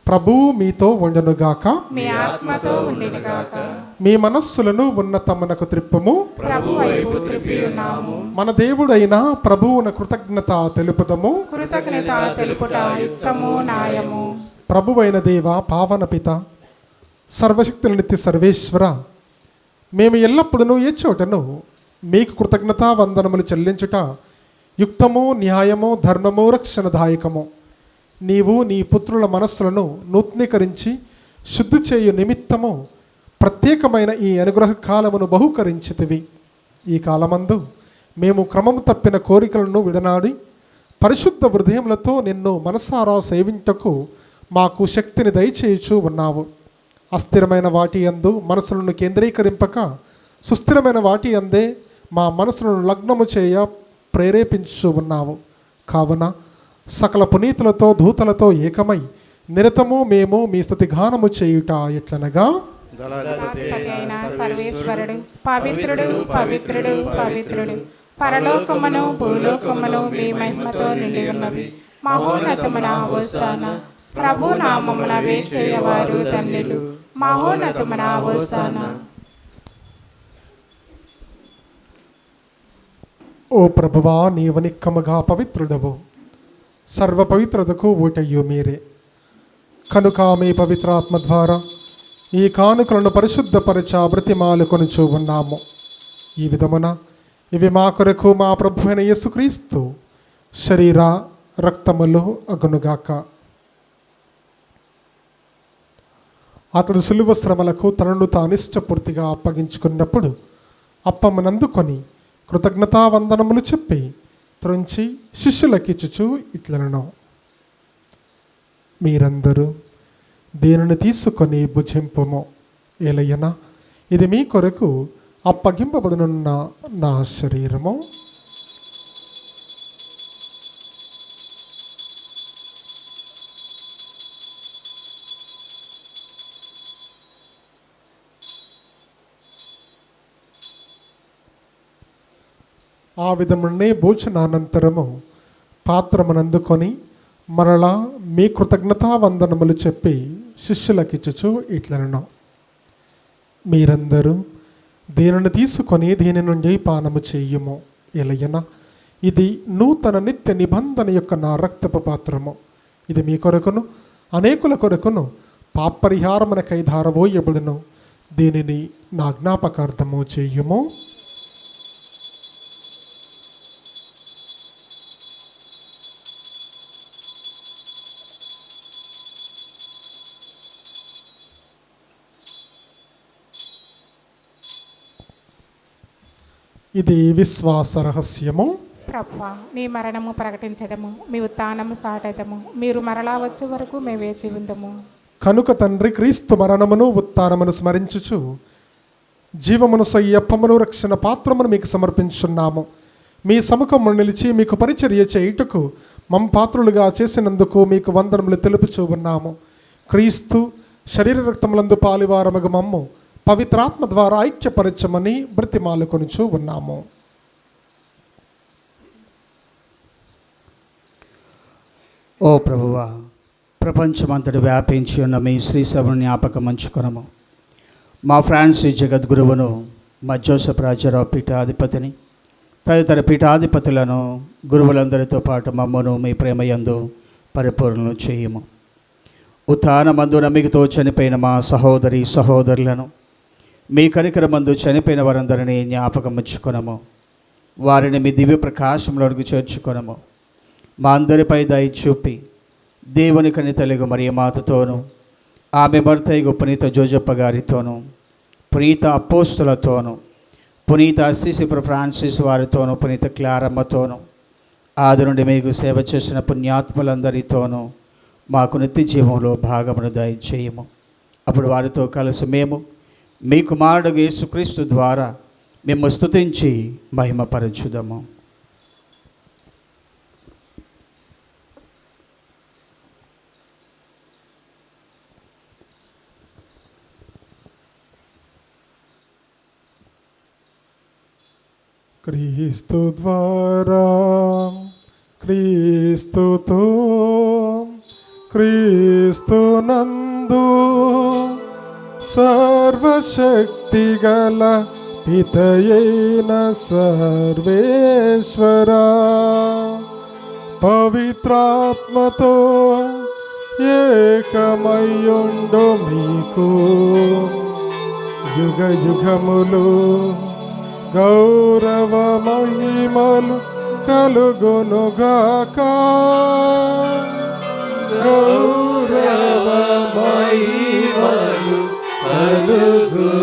Speaker 3: ప్రభువు మీతో ఉండునుగాక.
Speaker 6: మీ ఆత్మతో ఉండునుగాక.
Speaker 3: మీ మనస్సులను ఉన్నతమునకు త్రిప్పుము.
Speaker 6: ప్రభు వైపు త్రిప్పి ఉన్నాము.
Speaker 3: మన దేవుడైన ప్రభువున కృతజ్ఞత తెలుపుదము.
Speaker 6: కృతజ్ఞత తెలుపుట యుక్తము న్యాయము.
Speaker 3: ప్రభువైన దేవ, పావన పిత, సర్వశక్తుల నిత్య సర్వేశ్వర, మేము ఎల్లప్పుడూ ఏ చోటను మీకు కృతజ్ఞతా వందనములు చెల్లించుట యుక్తము, న్యాయము, ధర్మము, రక్షణదాయకము. నీవు నీ పుత్రుల మనస్సులను నూతనీకరించి శుద్ధి చేయు నిమిత్తము ప్రత్యేకమైన ఈ అనుగ్రహ కాలమును బహుకరించితివి. ఈ కాలమందు మేము క్రమము తప్పిన కోరికలను విడనాడి పరిశుద్ధ హృదయములతో నిన్ను మనసారా సేవించటకు మాకు శక్తిని దయచేయుచూ ఉన్నావు. అస్థిరమైన వాటి యందు మనసులను కేంద్రీకరింపక సుస్థిరమైన వాటి అందే మా మనసులను లగ్నము చేయ ప్రేరేపించు ఉన్నావు. కావున సకల పునీతులతో దూతలతో ఏకమై నిరతము మేము మీ స్తుతిగానము చేయుట ఎట్లనగా,
Speaker 6: దళాధిపతి అయిన సర్వేశ్వరుడు పవిత్రుడు పవిత్రుడు పవిత్రుడు, పరలోకమును భూలోకమును మీ మహిమతో నిండి ఉన్నది. మహోన్నతమున హోసానా. ప్రభు నామమున వేచేయవారు ధన్యులు. మహోన్నతమున హోసానా.
Speaker 3: ఓ ప్రభువా, నీవు నిక్కముగా పవిత్రుడవు, సర్వ పవిత్రతకు ఊటయ్యు మీరే. కనుక మీ పవిత్రాత్మ ద్వారా ఈ కానుకలను పరిశుద్ధపరచ బ్రతిమాలు కొనుచూ ఉన్నాము. ఈ విధమున ఇవి మా కొరకు మా ప్రభు అయిన యేసుక్రీస్తు శరీర రక్తములు అగునుగాక. అతడు సులువ శ్రమలకు తనను తానిష్టపూర్తిగా అప్పగించుకున్నప్పుడు అప్పమునందుకొని కృతజ్ఞతావందనములు చెప్పి త్రుంచి శిష్యులకిచ్చుచు ఇట్లనను, మీరందరూ దీనిని తీసుకొని భుజింపుము. ఏలయన ఇది మీ కొరకు అప్పగింపబడనున్న నా శరీరము. ఆ విధమునే భోజనానంతరము పాత్రమునందుకొని మరలా మీ కృతజ్ఞతావందనములు చెప్పి శిష్యులకిచ్చుచు ఇట్లనను, మీరందరూ దీనిని తీసుకొని దీని నుండి పానము చేయుము. ఎలయన ఇది నూతన నిత్య నిబంధన యొక్క నా రక్తపు పాత్రము. ఇది మీ కొరకును అనేకుల కొరకును పాపరిహారమునకై ధారవోయబడును. దీనిని నా జ్ఞాపకార్థము చేయుము. ఇది విశ్వాస రహస్యము.
Speaker 6: ప్రభువా, నీ మరణము ప్రకటించదము, మీ ఉత్థానము సాటెదము. మీరు మరలా వచ్చే వరకు మేము వేచి ఉందము.
Speaker 3: కనుక తండ్రి, క్రీస్తు మరణమును ఉత్థానమును స్మరించుచు జీవమును సయ్యప్పమును రక్షణ పాత్రమును మీకు సమర్పించున్నాము. మీ సముఖము నిలిచి మీకు పరిచర్య చేయుటకు మమ్మ పాత్రులుగా చేసినందుకు మీకు వందనములు తెలుపుచూ ఉన్నాము. క్రీస్తు శరీర రక్తములందు పాలివారముగు మమ్ము పవిత్రాత్మ ద్వారా ఐక్యపరచమని బ్రతిమాలుకొనుచూ ఉన్నాము.
Speaker 5: ఓ ప్రభువా, ప్రపంచమంతటి వ్యాపించి ఉన్న మీ శ్రీ సభను జ్ఞాపకం ఉంచుకొనము. మా ఫ్రాన్సిస్ జగద్గురువును, మా జోసెఫ్ రాజారావు పీఠాధిపతిని, తదితర పీఠాధిపతులను, గురువులందరితో పాటు మమ్మను మీ ప్రేమయందు పరిపూర్ణను చేయము. ఉత్థానమందు నమ్మికతో చనిపోయిన మా సహోదరి సహోదరులను, మీ కనికరమందు చనిపోయిన వారందరినీ జ్ఞాపకం ఉంచుకొనము. వారిని మీ దివ్య ప్రకాశంలోనికి చేర్చుకొనము. మా అందరిపై దయ చూపి దేవుని కనితలుగు మరియ మాతతోనూ, ఆమె భర్తయ్య పునీత జోజప్ప గారితోనూ, పునీత అపోస్తులతోనూ, పునీత అసిసిఫర్ ఫ్రాన్సిస్ వారితోనూ, పునీత క్లారమ్మతోనూ, ఆది నుండి మీకు సేవ చేసిన పుణ్యాత్ములందరితోనూ మాకు నిత్య జీవంలో భాగమును దయచేయము. అప్పుడు వారితో కలిసి మేము మీ కుమారుడు యేసుక్రీస్తు ద్వారా మేము స్తుతించి మహిమపరచుదము.
Speaker 3: క్రీస్తు ద్వారా, క్రీస్తుతో, క్రీస్తునందు సర్వశక్తిగల పితయైన సర్వేశ్వరా, పవిత్రాత్మతో ఏకమయ్యుండు మీకు యుగ యుగములు గౌరవ మహిమలు కలుగునుగాక. గౌరవ మహిమలు కలుగునుగాక.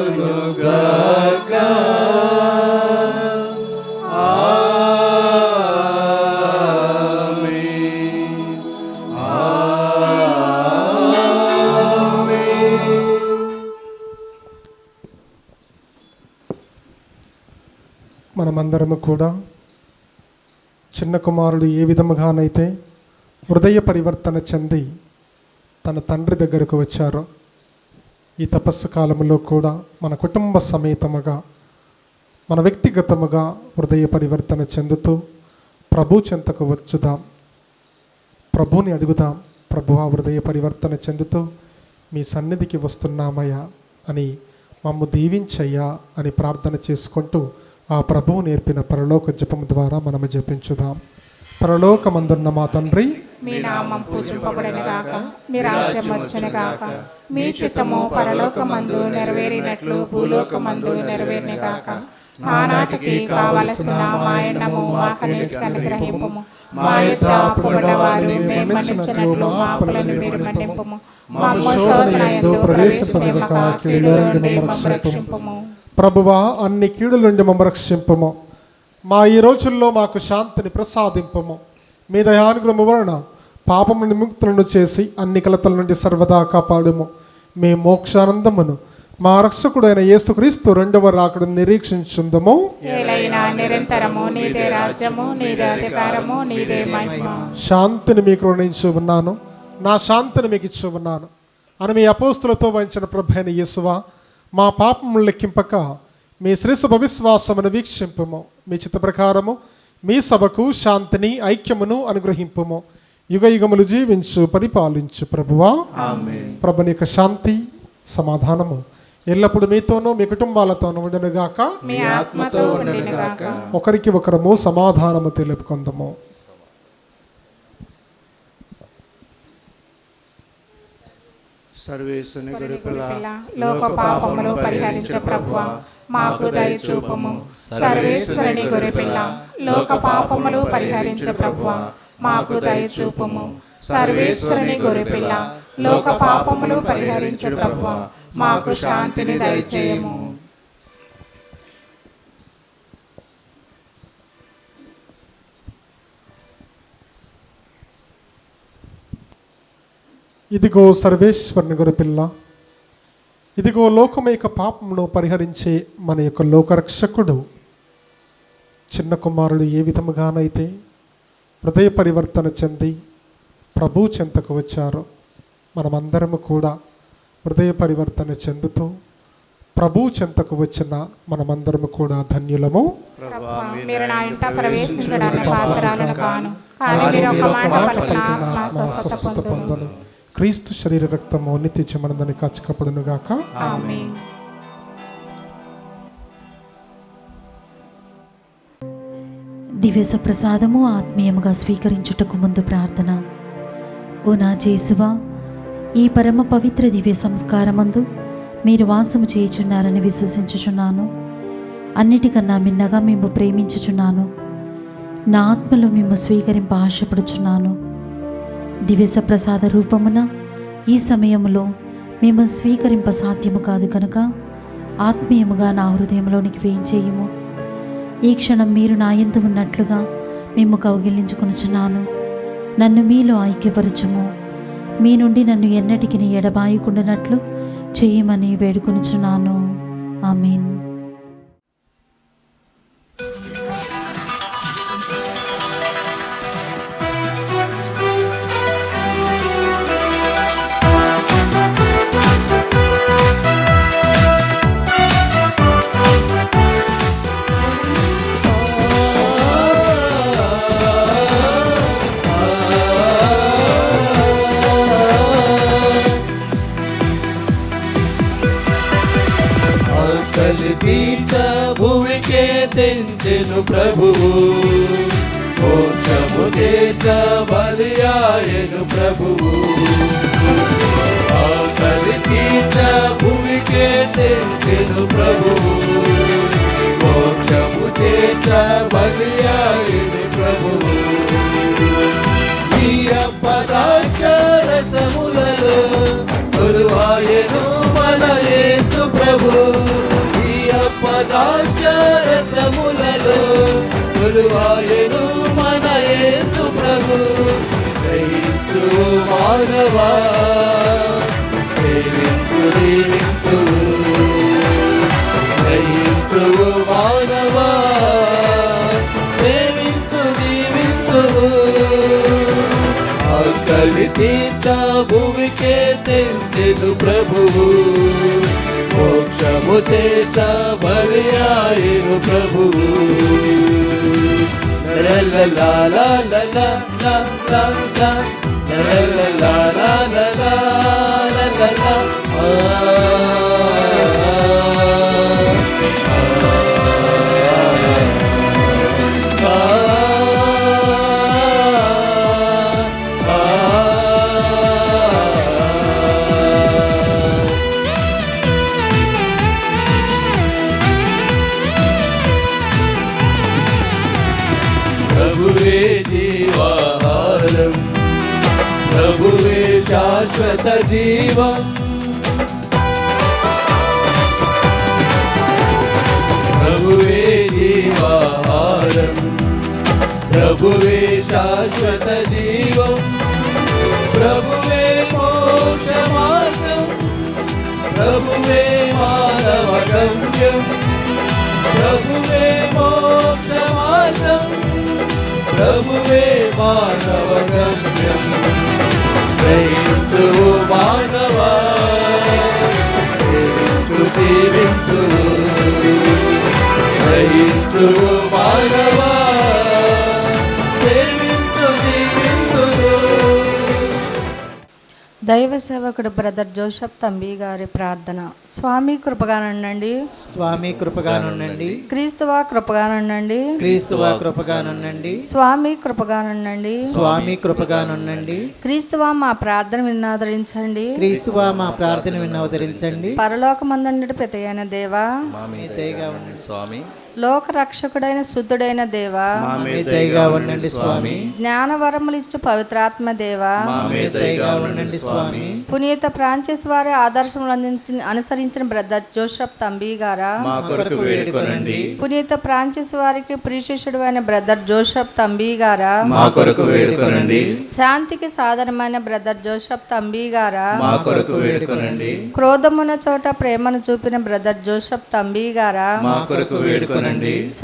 Speaker 3: మనమందరము కూడా చిన్న కుమారుడు ఏ విధముగానైతే హృదయ పరివర్తన చెంది తన తండ్రి దగ్గరకు వచ్చారో, ఈ తపస్సు కాలంలో కూడా మన కుటుంబ సమేతముగా, మన వ్యక్తిగతముగా హృదయ పరివర్తన చెందుతూ ప్రభు చెంతకు వచ్చుదాం. ప్రభుని అడుగుదాం, ప్రభువా హృదయ పరివర్తన చెందుతూ మీ సన్నిధికి వస్తున్నామయ్యా అని, మమ్ము దీవించయ్యా అని ప్రార్థన చేసుకుంటూ ఆ ప్రభువు నేర్పిన పరలోక జపం ద్వారా మనము జపించుదాం. పరలోకమందున్న మా తండ్రి,
Speaker 6: మీ నామం పూజింపబడును గాక, మీ రాజ్యం వచ్చును గాక, మీ చిత్తము పరలోకమందు నెరవేరినట్లు భూలోకమందు నెరవేరును గాక. ఆనాటికి కావలసిన మా ఎన్నము మాకన్నిటికి అనుగ్రహింపుము. మా యొద్ద అప్పుబడ్డవారు మేము మన్నించినట్లు మా అప్పులను మీరు మన్నింపుము. మమ్ము శోధన యందు ప్రవేశింపనివ్వక కీడుల నుండి మమ్ము రక్షింపుము.
Speaker 3: ప్రభువా అన్ని కీడుల నుండి మమ్ము రక్షింపుము. మా ఈ రోజుల్లో మాకు శాంతిని ప్రసాదింపుము. మీ దయానుగ్రహము వలన పాపము విముక్తులను చేసి అన్ని కలతల నుండి సర్వదా కాపాడుము. మీ మోక్షానందమును మా రక్షకుడైన యేసుక్రీస్తు రెండవ రాకడను నిరీక్షించుందము.
Speaker 6: ఏలైనా నిరంతరము నీదే రాజ్యము, నీదే అధికారము, నీదే మహిమ.
Speaker 3: శాంతిని మీకు రుణించు ఉన్నాను, నా శాంతిని మీకు ఇచ్చు ఉన్నాను అని మీ అపోస్తులతో వహించిన ప్రభైన యేసువా, మా పాపములు లెక్కింపక మీ శ్రీసభ విశ్వాసమును వీక్షింపుము. మీ చిత్త ప్రకారము మీ సభకు శాంతిని ఐక్యమును అనుగ్రహింపుము. యుగ యుగములు జీవించు పరిపాలించు ప్రభువా. ప్రభుని యొక్క శాంతి సమాధానము ఎల్లప్పుడు మీతోనూ మీ కుటుంబాలతోనూ ఉండునుగాక.
Speaker 6: మీ ఆత్మతో ఉండునుగాక.
Speaker 3: ఒకరికి ఒకరము సమాధానము తెలుపుకుందాము.
Speaker 2: సర్వేశ్వరుని
Speaker 6: గొర్రెపిల్ల, లోక పాపములు పరిహరించే ప్రభువా, మాకు దయ చూపుము. సర్వేశ్వరుని గొర్రెపిల్ల, లోక పాపములు పరిహరించే ప్రభువా, మాకు దయ చూపుము. సర్వేశ్వరుని గొర్రెపిల్ల, లోక పాపములు పరిహరించే ప్రభువా, మాకు శాంతిని దయచేయము.
Speaker 3: ఇదిగో సర్వేశ్వరుని గొర్రెపిల్ల, ఇదిగో లోకం యొక్క పాపమును పరిహరించే మన యొక్క లోకరక్షకుడు. చిన్న కుమారుడు ఏ విధముగానైతే హృదయ పరివర్తన చెంది ప్రభు చెంతకు వచ్చారో, మనమందరము కూడా హృదయ పరివర్తన చెందుతూ ప్రభు చెంతకు వచ్చిన మనమందరము కూడా ధన్యులము.
Speaker 6: ప్రభువా, మీరు నా ఇంట ప్రవేశించడానికి పాత్రలను కాను, కానీ మీరు ఒక మాట పలికిన ఆత్మ స్వస్థత పొందును.
Speaker 3: క్రీస్తు శరీర రక్తము నిత్య జీవమునందు కాచుకపడును గాక.
Speaker 6: ఆమేన్.
Speaker 7: దివ్య ప్రసాదము ఆత్మీయముగా స్వీకరించుటకు ముందు ప్రార్థన. ఓ నా యేసువా, ఈ పరమ పవిత్ర దివ్య సంస్కారమందు మీరు వాసము చేయుచున్నారని విశ్వసించుచున్నాను. అన్నిటికన్నా మిన్నగా మేము ప్రేమించుచున్నాను. నా ఆత్మలో మేము స్వీకరింప ఆశపడుచున్నాను. దివ్య ప్రసాద రూపమున ఈ సమయంలో మేము స్వీకరింప సాధ్యము కాదు కనుక ఆత్మీయముగా నా హృదయంలోనికి వేయించేయము. ఈ క్షణం మీరు నా యందు ఉన్నట్లుగా మేము కౌగిలించుకొనుచున్నాను. నన్ను మీలో ఐక్యపరచుము. మీ నుండి నన్ను ఎన్నటికి ఎడబాయకుండానట్లు చేయమని వేడుకొనుచున్నాను. ఆమేన్.
Speaker 2: భూమికే తెంచెను ప్రభువు, మోక్షము చేత బలియాయను ప్రభువు. ఆకలి తీర్చ భూమికే తెంచెను ప్రభువు, మోక్షము చేత బలియాయను ప్రభువు. ఈ అపరాక్ష రసములలో కొలువాయను మన యేసు ప్రభు. పదాక్షరసములలో కొలువాయెను మన యేసు ప్రభు. గ్రహించు మానవా, సేవించు దీవించు. గ్రహించు మానవా, సేవించు దీవించు. ఆకలి తీర్చ భూమికే తెంచెను ప్రభువు, మోక్షము చేత బలియాయెను ప్రభువు. ప్రభువే జీవాహారం, ప్రభువే శాశ్వత జీవం. ప్రభువే జీవాహారం, ప్రభువే శాశ్వత జీవం. ప్రభువే మోక్ష మార్గం, ప్రభువే మానవ గమ్యం, ప్రభువే మోక్ష మార్గం, ప్రభువే మానవ గమ్యం. గ్రహించు మానవా, సేవించు జీవించు, గ్రహించు మానవా, సేవించు జీవించు.
Speaker 8: దైవ సేవకుడు బ్రదర్ జోసెఫ్ తంబి గారి ప్రార్థన. స్వామి కృపగానుండండి,
Speaker 2: స్వామి కృపగానుండండి,
Speaker 8: క్రీస్తువా కృపగానుండండి,
Speaker 2: క్రీస్తువా కృపగానుండండి,
Speaker 8: స్వామి కృపగానుండండి,
Speaker 2: స్వామి కృపగానుండండి.
Speaker 8: క్రీస్తువా మా ప్రార్థన విన్నాదరించండి,
Speaker 2: క్రీస్తువా మా ప్రార్థన విన్నవతరించండి.
Speaker 8: పరలోకమందుండి పితయైన దేవా,
Speaker 2: మీ దయగా ఉండండి స్వామి.
Speaker 8: లోక రక్షకుడైన శుద్ధుడైన దేవా,
Speaker 2: మీ దయగా ఉండండి స్వామి.
Speaker 8: జ్ఞానవరములిచ్చు పవిత్రాత్మ దేవా,
Speaker 2: మీ దయగా ఉండండి స్వామి.
Speaker 8: పునీత ఫ్రాన్సిస్ వారి ఆదర్శములు అనుసరించిన బ్రదర్ జోసెఫ్ తంబి గారా,
Speaker 2: మా కొరకు వేడుకొనండి.
Speaker 8: పునీత ఫ్రాన్సిస్ వారికి ప్రియశిష్యుడు అయిన బ్రదర్ జోసెఫ్ తంబి గారా,
Speaker 2: మా కొరకు వేడుకొనండి.
Speaker 8: శాంతికి సాధనమైన బ్రదర్ జోసెఫ్ తంబి గారా,
Speaker 2: మా కొరకు వేడుకొనండి.
Speaker 8: క్రోధమున్న చోట ప్రేమను చూపిన బ్రదర్ జోసెఫ్ తంబి గారా,
Speaker 2: మా కొరకు వేడుకొనండి.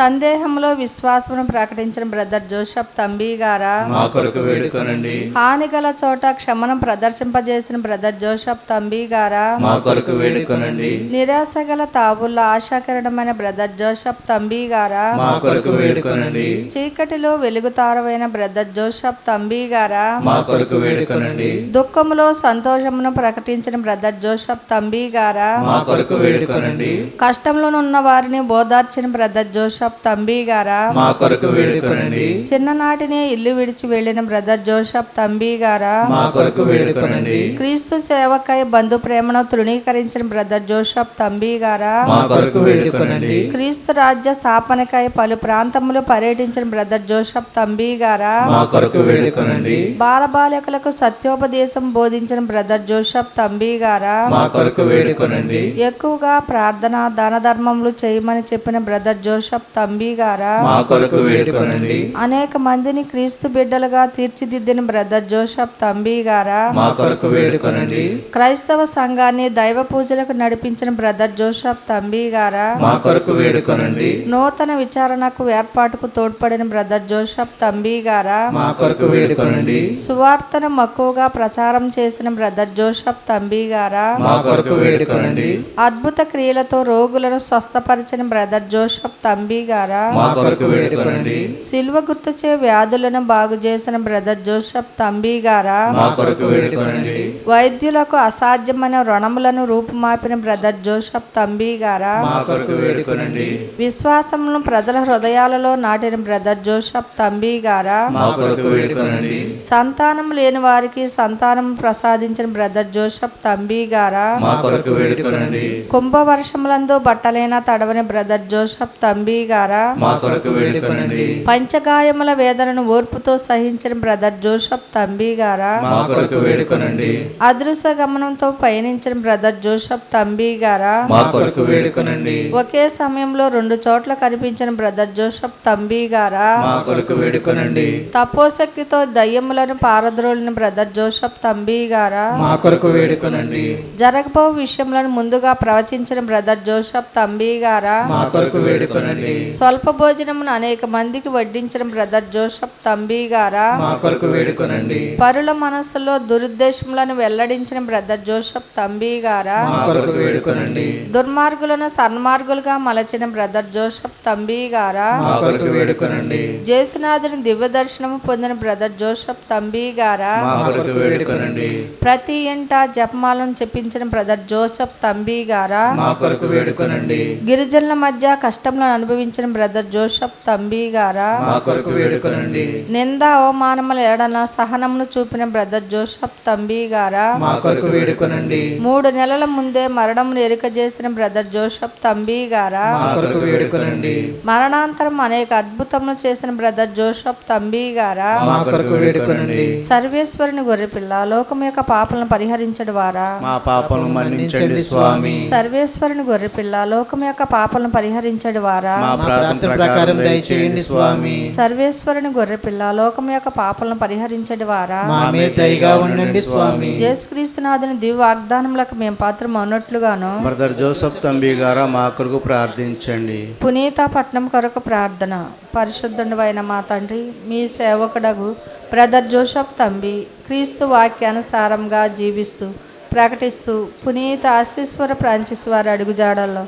Speaker 8: సందేహంలో విశ్వాసమును ప్రకటించిన బ్రదర్ జోసెఫ్ తంబి గారా,
Speaker 2: మా కొరకు వేడుకొనండి.
Speaker 8: హానిగల చోట క్షమను ప్రదర్శింపజేసిన బ్రదర్ జోసెఫ్ తంబి గారా,
Speaker 2: మా కొరకు వేడుకొనండి.
Speaker 8: నిరాశ గల తావుల్లో ఆశాకిరణమైన బ్రదర్ జోసెఫ్ తంబి గారా,
Speaker 2: మా కొరకు వేడుకొనండి.
Speaker 8: చీకటిలో వెలుగుతారమైన బ్రదర్ జోసెఫ్ తంబి గారా,
Speaker 2: మా కొరకు వేడుకొనండి.
Speaker 8: దుఃఖములో సంతోషమును ప్రకటించిన బ్రదర్ జోసెఫ్ తంబి గారా,
Speaker 2: మా కొరకు వేడుకొనండి.
Speaker 8: కష్టంలో ఉన్న వారిని బోధార్చిన బ్రదర్ జోసెఫ్ తంబి గారా,
Speaker 2: మా కొరకు వేడుకొనండి.
Speaker 8: చిన్ననాటినే ఇల్లు విడిచి వెళ్లిన బ్రదర్ జోసెఫ్ తంబి గారా,
Speaker 2: మా కొరకు వేడుకొనండి.
Speaker 8: క్రీస్తు సేవకై బంధు ప్రేమను తృణీకరించిన బ్రదర్ జోసెఫ్ తంబి గారా,
Speaker 2: మా కొరకు వేడుకొనండి.
Speaker 8: క్రీస్తు రాజ్య స్థాపనకై పలు ప్రాంతములు పర్యటించిన బ్రదర్ జోసెఫ్ తంబి గారా,
Speaker 2: మా కొరకు వేడుకొనండి.
Speaker 8: బాలబాలికలకు సత్యోపదేశం బోధించిన బ్రదర్ జోసెఫ్ తంబి గారా,
Speaker 2: మా కొరకు వేడుకొనండి.
Speaker 8: ఎక్కువగా ప్రార్థన దాన ధర్మములు చేయమని చెప్పిన బ్రదర్ జోసెఫ్ తంబి గారా,
Speaker 2: మా కొరకు వేడుకొనండి.
Speaker 8: అనేక మందిని క్రీస్తు బిడ్డలుగా తీర్చిదిద్దిన బ్రదర్ జోసెఫ్ తంబి గారా,
Speaker 2: మా కొరకు వేడుకొనండి.
Speaker 8: క్రైస్తవ సంఘాన్ని దైవ పూజలకు నడిపించిన బ్రదర్ జోసెఫ్ తంబి గారా,
Speaker 2: మా కొరకు వేడుకొనండి.
Speaker 8: నూతన విచారణకు ఏర్పాటుకు తోడ్పడిన బ్రదర్ జోసెఫ్ తంబి గారా,
Speaker 2: మా కొరకు వేడుకొనండి.
Speaker 8: సువార్తను మక్కువగా ప్రచారం చేసిన బ్రదర్ జోసెఫ్ తంబి గారా,
Speaker 2: మా కొరకు వేడుకొనండి.
Speaker 8: అద్భుత క్రియలతో రోగులను స్వస్థపరిచిన బ్రదర్ జోసెఫ్ తంబి గారా,
Speaker 2: మా కొరకు వేడుకొనండి.
Speaker 8: సిల్వ గుర్తుచే వ్యాధులను బాగు చేసిన బ్రదర్ జోసెఫ్ తంబి గారా,
Speaker 2: మా కొరకు వేడుకొనండి.
Speaker 8: వైద్యులకు అసాధ్యమైన రుణములను రూపుమాపిన బ్రదర్ జోసెఫ్ తంబి గారా,
Speaker 2: మా కొరకు వేడుకొనండి.
Speaker 8: విశ్వాసమును ప్రజల హృదయాలలో నాటిన బ్రదర్ జోసెఫ్ తంబి గారా,
Speaker 2: మా కొరకు వేడుకొనండి.
Speaker 8: సంతానం లేని వారికి సంతానం ప్రసాదించిన బ్రదర్ జోసెఫ్ తంబి గారా,
Speaker 2: మా కొరకు వేడుకొనండి.
Speaker 8: కుంభవర్షములందు బట్టలైన తడవని బ్రదర్ జోసెఫ్ తంబి గారా,
Speaker 2: మా కొరకు వేడుకొనండి.
Speaker 8: పంచగాయముల వేదనను ఓర్పుతో సహించిన బ్రదర్ జోసెఫ్ తంబి గారా,
Speaker 2: మా కొరకు వేడుకొనండి.
Speaker 8: అదృశ్య గమనంతో పయనించిన బ్రదర్ జోసెఫ్ తంబి గారా,
Speaker 2: మా కొరకు వేడుకొనండి.
Speaker 8: ఒకే సమయంలో 2 చోట్ల కనిపించిన బ్రదర్ జోసెఫ్ తంబి గారా,
Speaker 2: మా కొరకు వేడుకొనండి.
Speaker 8: తపోశక్తితో దయ్యములను పారద్రోలిన బ్రదర్ జోసెఫ్ తంబి గారా,
Speaker 2: మా కొరకు వేడుకొనండి.
Speaker 8: జరగబో విషయములను ముందుగా ప్రవచించిన బ్రదర్ జోసెఫ్ తంబి గారా,
Speaker 2: మా కొరకు వేడుకొనండి.
Speaker 8: స్వల్ప భోజనమును అనేక మందికి వడ్డించిన బ్రదర్ జోసెఫ్ తంబి గారా,
Speaker 2: మా కొరకు వేడుకొనండి.
Speaker 8: పరుల మనస్సులో దురుద్దేశములను వెల్లడించిన బ్రదర్ జోసెఫ్ తంబి గారా,
Speaker 2: మా కొరకు వేడుకొనండి.
Speaker 8: దుర్మార్గులను సన్మార్గులుగా మలచిన బ్రదర్ జోసెఫ్ తంబి గారా,
Speaker 2: మా కొరకు వేడుకొనండి.
Speaker 8: జేసునాథుని దివ్య దర్శనము పొందిన బ్రదర్ జోసెఫ్ తంబి గారా,
Speaker 2: మా కొరకు వేడుకొనండి.
Speaker 8: ప్రతి ఇంట జపమాలను చెప్పించిన బ్రదర్ జోసెఫ్ తంబి గారా,
Speaker 2: మా కొరకు వేడుకొనండి.
Speaker 8: గిరిజనుల మధ్య కష్టములను అనుభవించిన బ్రదర్ జోసెఫ్ తంబి గారా,
Speaker 2: మా కొరకు వేడుకొనండి.
Speaker 8: నింద అవమానముల ఎడల సహనమును చూపిన బ్రదర్ జోసెఫ్ తంబి గారా,
Speaker 2: మా కొరకు వేడుకొనండి.
Speaker 8: 3 నెలల ముందే మరణమును ఎరుక చేసిన బ్రదర్ జోసెఫ్ తంబి గారా,
Speaker 2: మా కొరకు వేడుకొనండి.
Speaker 8: మరణాంతరం అనేక అద్భుతములు చేసిన బ్రదర్ జోసెఫ్ తంబి గారా,
Speaker 2: మా కొరకు వేడుకొనండి.
Speaker 8: సర్వేశ్వరుని గొర్రెపిల్ల లోకం యొక్క పాపలను పరిహరించడు వారా,
Speaker 2: మా పాపలను మన్నించండి స్వామి.
Speaker 8: సర్వేశ్వరుని గొర్రెపిల్ల లోకం యొక్క పాపలను పరిహరించడు ద్వారా
Speaker 2: మా ప్రార్థన ప్రకారం దయచేయండి స్వామి.
Speaker 8: సర్వేశ్వరుని గొర్రెపిల్ల లోకం యొక్క పాపలను పరిహరించడి ద్వారా
Speaker 2: మా మీద దయగా ఉండండి స్వామి.
Speaker 8: యేసుక్రీస్తునాథుని దివ్య వాగ్దానములకు మేము పాత్రం అవునట్లుగాను
Speaker 9: బ్రదర్ జోసఫ్ తంబి గారు మా కొరకు ప్రార్థించండి.
Speaker 8: పునీత పట్నం కొరకు ప్రార్థన. పరిశుద్ధుడైన మా తండ్రి, మీ సేవకుడగు బ్రదర్ జోసఫ్ తంబి క్రీస్తు వాక్యానుసారంగా జీవిస్తూ ప్రకటిస్తూ పునీత ఆశీశ్వర ఫ్రాన్సిస్ వారి అడుగుజాడల్లో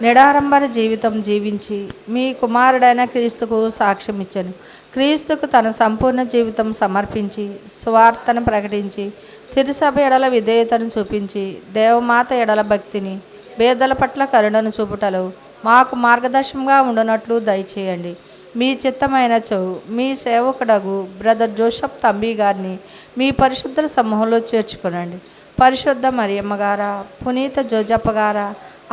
Speaker 8: నిడారంబర జీవితం జీవించి మీ కుమారుడైన క్రీస్తుకు సాక్ష్యం ఇచ్చాను. క్రీస్తుకు తన సంపూర్ణ జీవితం సమర్పించి సువార్తను ప్రకటించి తిరుసభ ఎడల విధేయతను చూపించి దేవమాత ఎడల భక్తిని పేదల పట్ల కరుణను చూపుటలో మాకు మార్గదర్శనంగా ఉండనట్లు దయచేయండి. మీ చిత్తమైనచో మీ సేవకుడగు బ్రదర్ జోసఫ్ తంబి గారిని మీ పరిశుద్ధుల సమూహంలో చేర్చుకునండి. పరిశుద్ధ మరియమ్మ గారా, పునీత జోజప్ప గారా,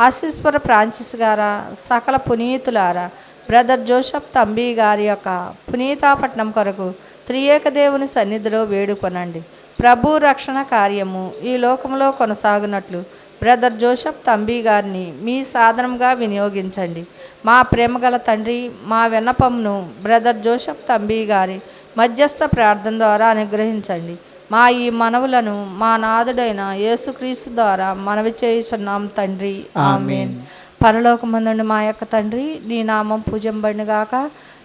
Speaker 8: ఆశీశ్వర ఫ్రాన్సిస్ గారా, సకల పునీతులారా, బ్రదర్ జోసఫ్ తంబి గారి యొక్క పునీతాపట్నం కొరకు త్రియేక దేవుని సన్నిధిలో వేడుకొనండి. ప్రభు రక్షణ కార్యము ఈ లోకంలో కొనసాగునట్లు బ్రదర్ జోసఫ్ తంబి గారిని మీ సాధనంగా వినియోగించండి. మా ప్రేమగల తండ్రి, మా విన్నపంను బ్రదర్ జోసఫ్ తంబి గారి మధ్యస్థ ప్రార్థన ద్వారా అనుగ్రహించండి. మా ఈ మనవులను మా నాథుడైన యేసుక్రీస్తు ద్వారా మనవి చేయుచున్నాం తండ్రి, ఆమేన్. పరలోకమందుండి మా యొక్క తండ్రి, నీ నామం పూజింపబడును గాక,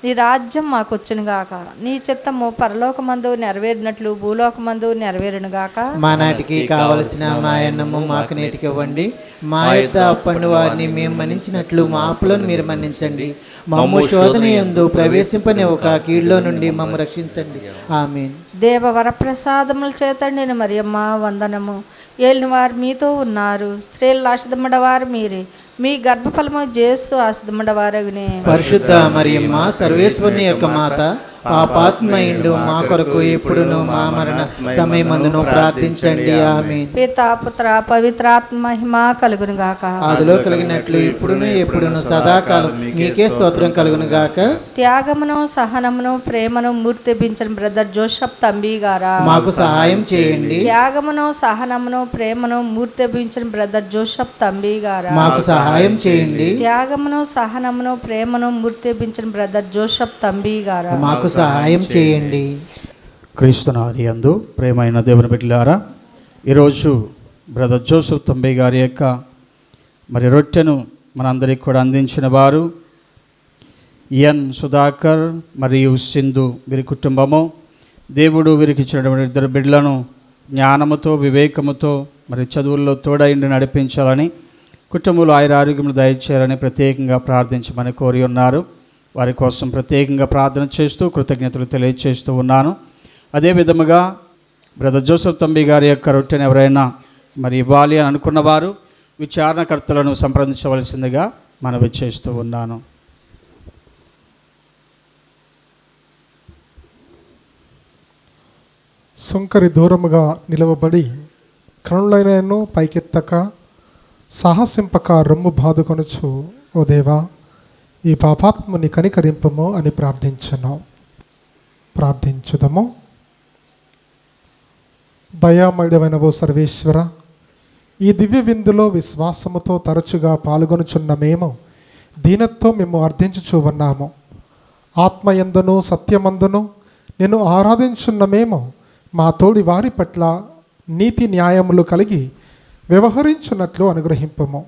Speaker 8: నీ రాజ్యం మాకు వచ్చును గాక, నీ చిత్తము పరలోకమందు నెరవేరినట్లు భూలోకమందు నెరవేరును గాక.
Speaker 2: మా నాటికి కావలసిన మా అన్నము మాకు నేటికి ఇవ్వండి. మా యొక్క అప్పండు వారిని మేము మన్నించినట్లు మా అప్పులను మీరు మన్నించండి. మమ్ము శోధన యందు ప్రవేశింపనివ్వక కీడులో నుండి మమ్ము రక్షించండి. ఆమేన్.
Speaker 8: దేవ వరప్రసాదముల చేత నేను మరియమ్మ వందనము. ఏలిన వారు మీతో ఉన్నారు, స్త్రీల ఆశిదమ్మడవారు మీరే, మీ గర్భఫలము జేసు ఆశిదమ్మడవారగునే.
Speaker 2: పరిశుద్ధ మరియమ్మ సర్వేశ్వరుని యొక్క మాత, పాపాత్మయుండు మా కొరకు ఎప్పుడును మా మరణ సమయమందును ప్రార్థించండి. ఆమేన్.
Speaker 8: పితా పుత్ర పవిత్రాత్మ మహిమ కలుగును గాక.
Speaker 2: ఆదిలో కలిగినట్లు ఇప్పుడును ఎప్పుడును సదాకాలం మీకే స్తోత్రం కలుగును గాక.
Speaker 8: త్యాగమును సహనమును ప్రేమను మూర్తిపించిన బ్రదర్ జోసఫ్ తంబి గారా
Speaker 2: మాకు సహాయం చేయండి.
Speaker 8: త్యాగమును సహనమును ప్రేమను మూర్తిపించిన బ్రదర్ జోసఫ్ తంబి గారా
Speaker 2: మాకు సహాయం చేయండి.
Speaker 8: త్యాగమును సహనమును ప్రేమను మూర్తిపించిన బ్రదర్ జోసఫ్ తంబి గారా
Speaker 2: మాకు సహాయం చేయండి.
Speaker 5: క్రీస్తునారి యందు ప్రేమైన దేవుని బిడ్డలారా, ఈరోజు బ్రదర్ జోసఫ్ తంబి గారి యొక్క మరి రొట్టెను మనందరికి కూడా అందించిన వారు ఎన్ సుధాకర్ మరియు సింధు వీరి కుటుంబము. దేవుడు వీరికి ఇచ్చినటువంటి ఇద్దరు బిడ్డలను జ్ఞానముతో వివేకముతో మరి చదువుల్లో తోడైండి నడిపించాలని, కుటుంబంలో ఆయురారోగ్యములు దయచేయాలని ప్రత్యేకంగా ప్రార్థించమని కోరి ఉన్నారు. వారి కోసం ప్రత్యేకంగా ప్రార్థన చేస్తూ కృతజ్ఞతలు తెలియజేస్తూ ఉన్నాను. అదే విధముగా బ్రదర్ జోసఫ్ తంబి గారి యొక్క రొట్టెను ఎవరైనా మరి ఇవ్వాలి అని అనుకున్నవారు విచారణకర్తలను సంప్రదించవలసిందిగా మనవి చేస్తూ ఉన్నాను.
Speaker 3: సుంకరి దూరముగా నిలవబడి కనులైనను పైకెత్తక సాహసింపక రొమ్ము బాదుకొనుచు, ఓ దేవా ఈ పాపాత్ముని కనికరింపము అని ప్రార్థించుదము. దయామయుడమైన ఓ సర్వేశ్వర, ఈ దివ్య విందులో విశ్వాసముతో తరచుగా పాల్గొనుచున్న మేము దీనత్తో మేము అర్థించుచూ ఉన్నాము. ఆత్మయందును సత్యమందును నేను ఆరాధించున్న మేము మా తోడి వారి పట్ల నీతి న్యాయములు కలిగి వ్యవహరించున్నట్లు అనుగ్రహింపము.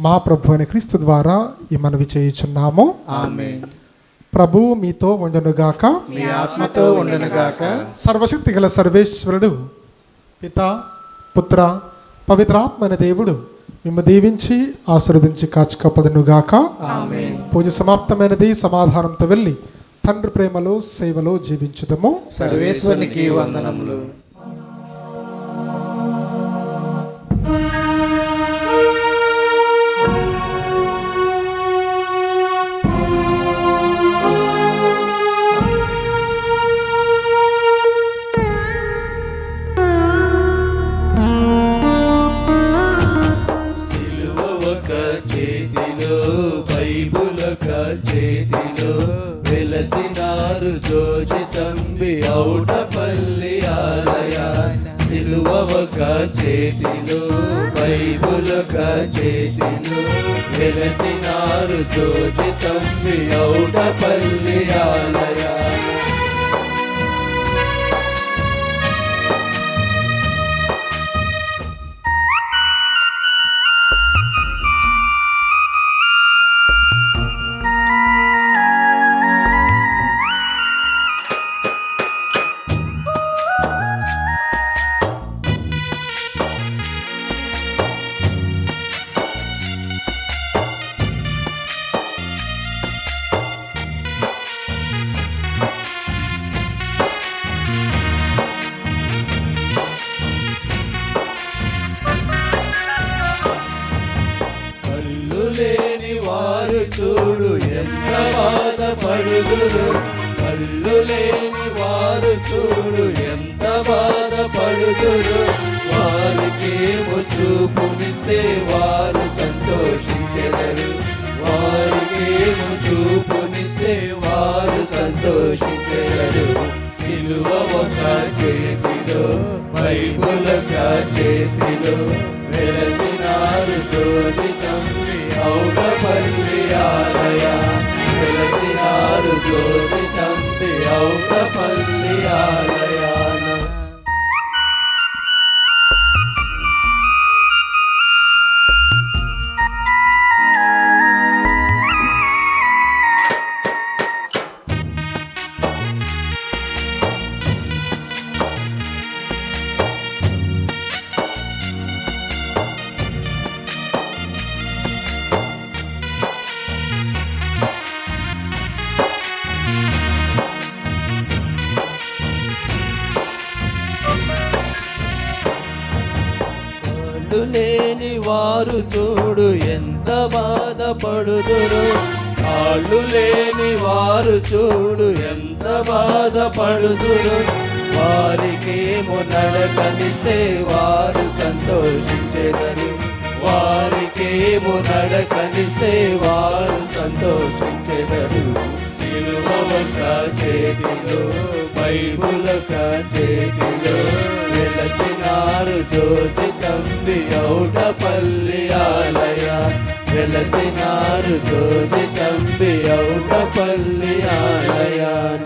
Speaker 3: మా ప్రభు అయిన క్రీస్తు ద్వారా ఈ మనవి చేయుచున్నాము.
Speaker 2: ఆమేన్.
Speaker 3: ప్రభువు మీతో ఉండునుగాక,
Speaker 2: మీ ఆత్మతో ఉండునుగాక.
Speaker 3: సర్వశక్తి గల సర్వేశ్వరుడు పితా పుత్ర పవిత్రాత్మైన దేవుడు మిమ్ము దీవించి ఆశీర్వదించి కాచుకోపదునుగాక.
Speaker 2: ఆమేన్.
Speaker 3: పూజ సమాప్తమైనది. సమాధానంతో వెళ్ళి తండ్రి ప్రేమలో సేవలో జీవించుదము.
Speaker 2: సర్వేశ్వరునికి వందనములు.
Speaker 9: చేతిలో వెలసినారు జోజి తంబి ఔటపల్లి ఆలయ. సిలువ ఒక చేతిలో బైబుల్ ఒక చేతిలో వెలసినారు జ్యోతి తంబి ఔటపల్లి ఆలయాన. లేని వారు చూడు ఎంత బాధపడుదురు, కళ్ళు లేని వారు చూడు ఎంత బాధపడుదురు. వారికేమో చూపునిస్తే వారు సంతోషించెదరు, వారికేమో చూపునిస్తే వారు సంతోషించెదరు. సిలువ ఒక చేతిలో బైబుల్ ఒక చేతిలో వెలసినారు జ్యోతి తంబి ఔటపల్లి ఆలయ. వెలసినారు జ్యోతి తంబి ఔటపల్లి ఆలయాన. లేని వారు చూడు ఎంత బాధపడుదురు, కాళ్ళు లేని వారు చూడు ఎంత బాధపడుదురు. వారికేమో నడకనిస్తే వారు సంతోషించెదరు, వారికేమో నడకనిస్తే వారు సంతోషించెదరు. సిలువ ఒక చేతిలో బైబుల్ ఒక చేతిలో వెలసినారు జ్యోతి తంబి ఔటపల్లి ఆలయ. వెలసినారు జ్యోతి తంబి ఔటపల్లి ఆలయాన.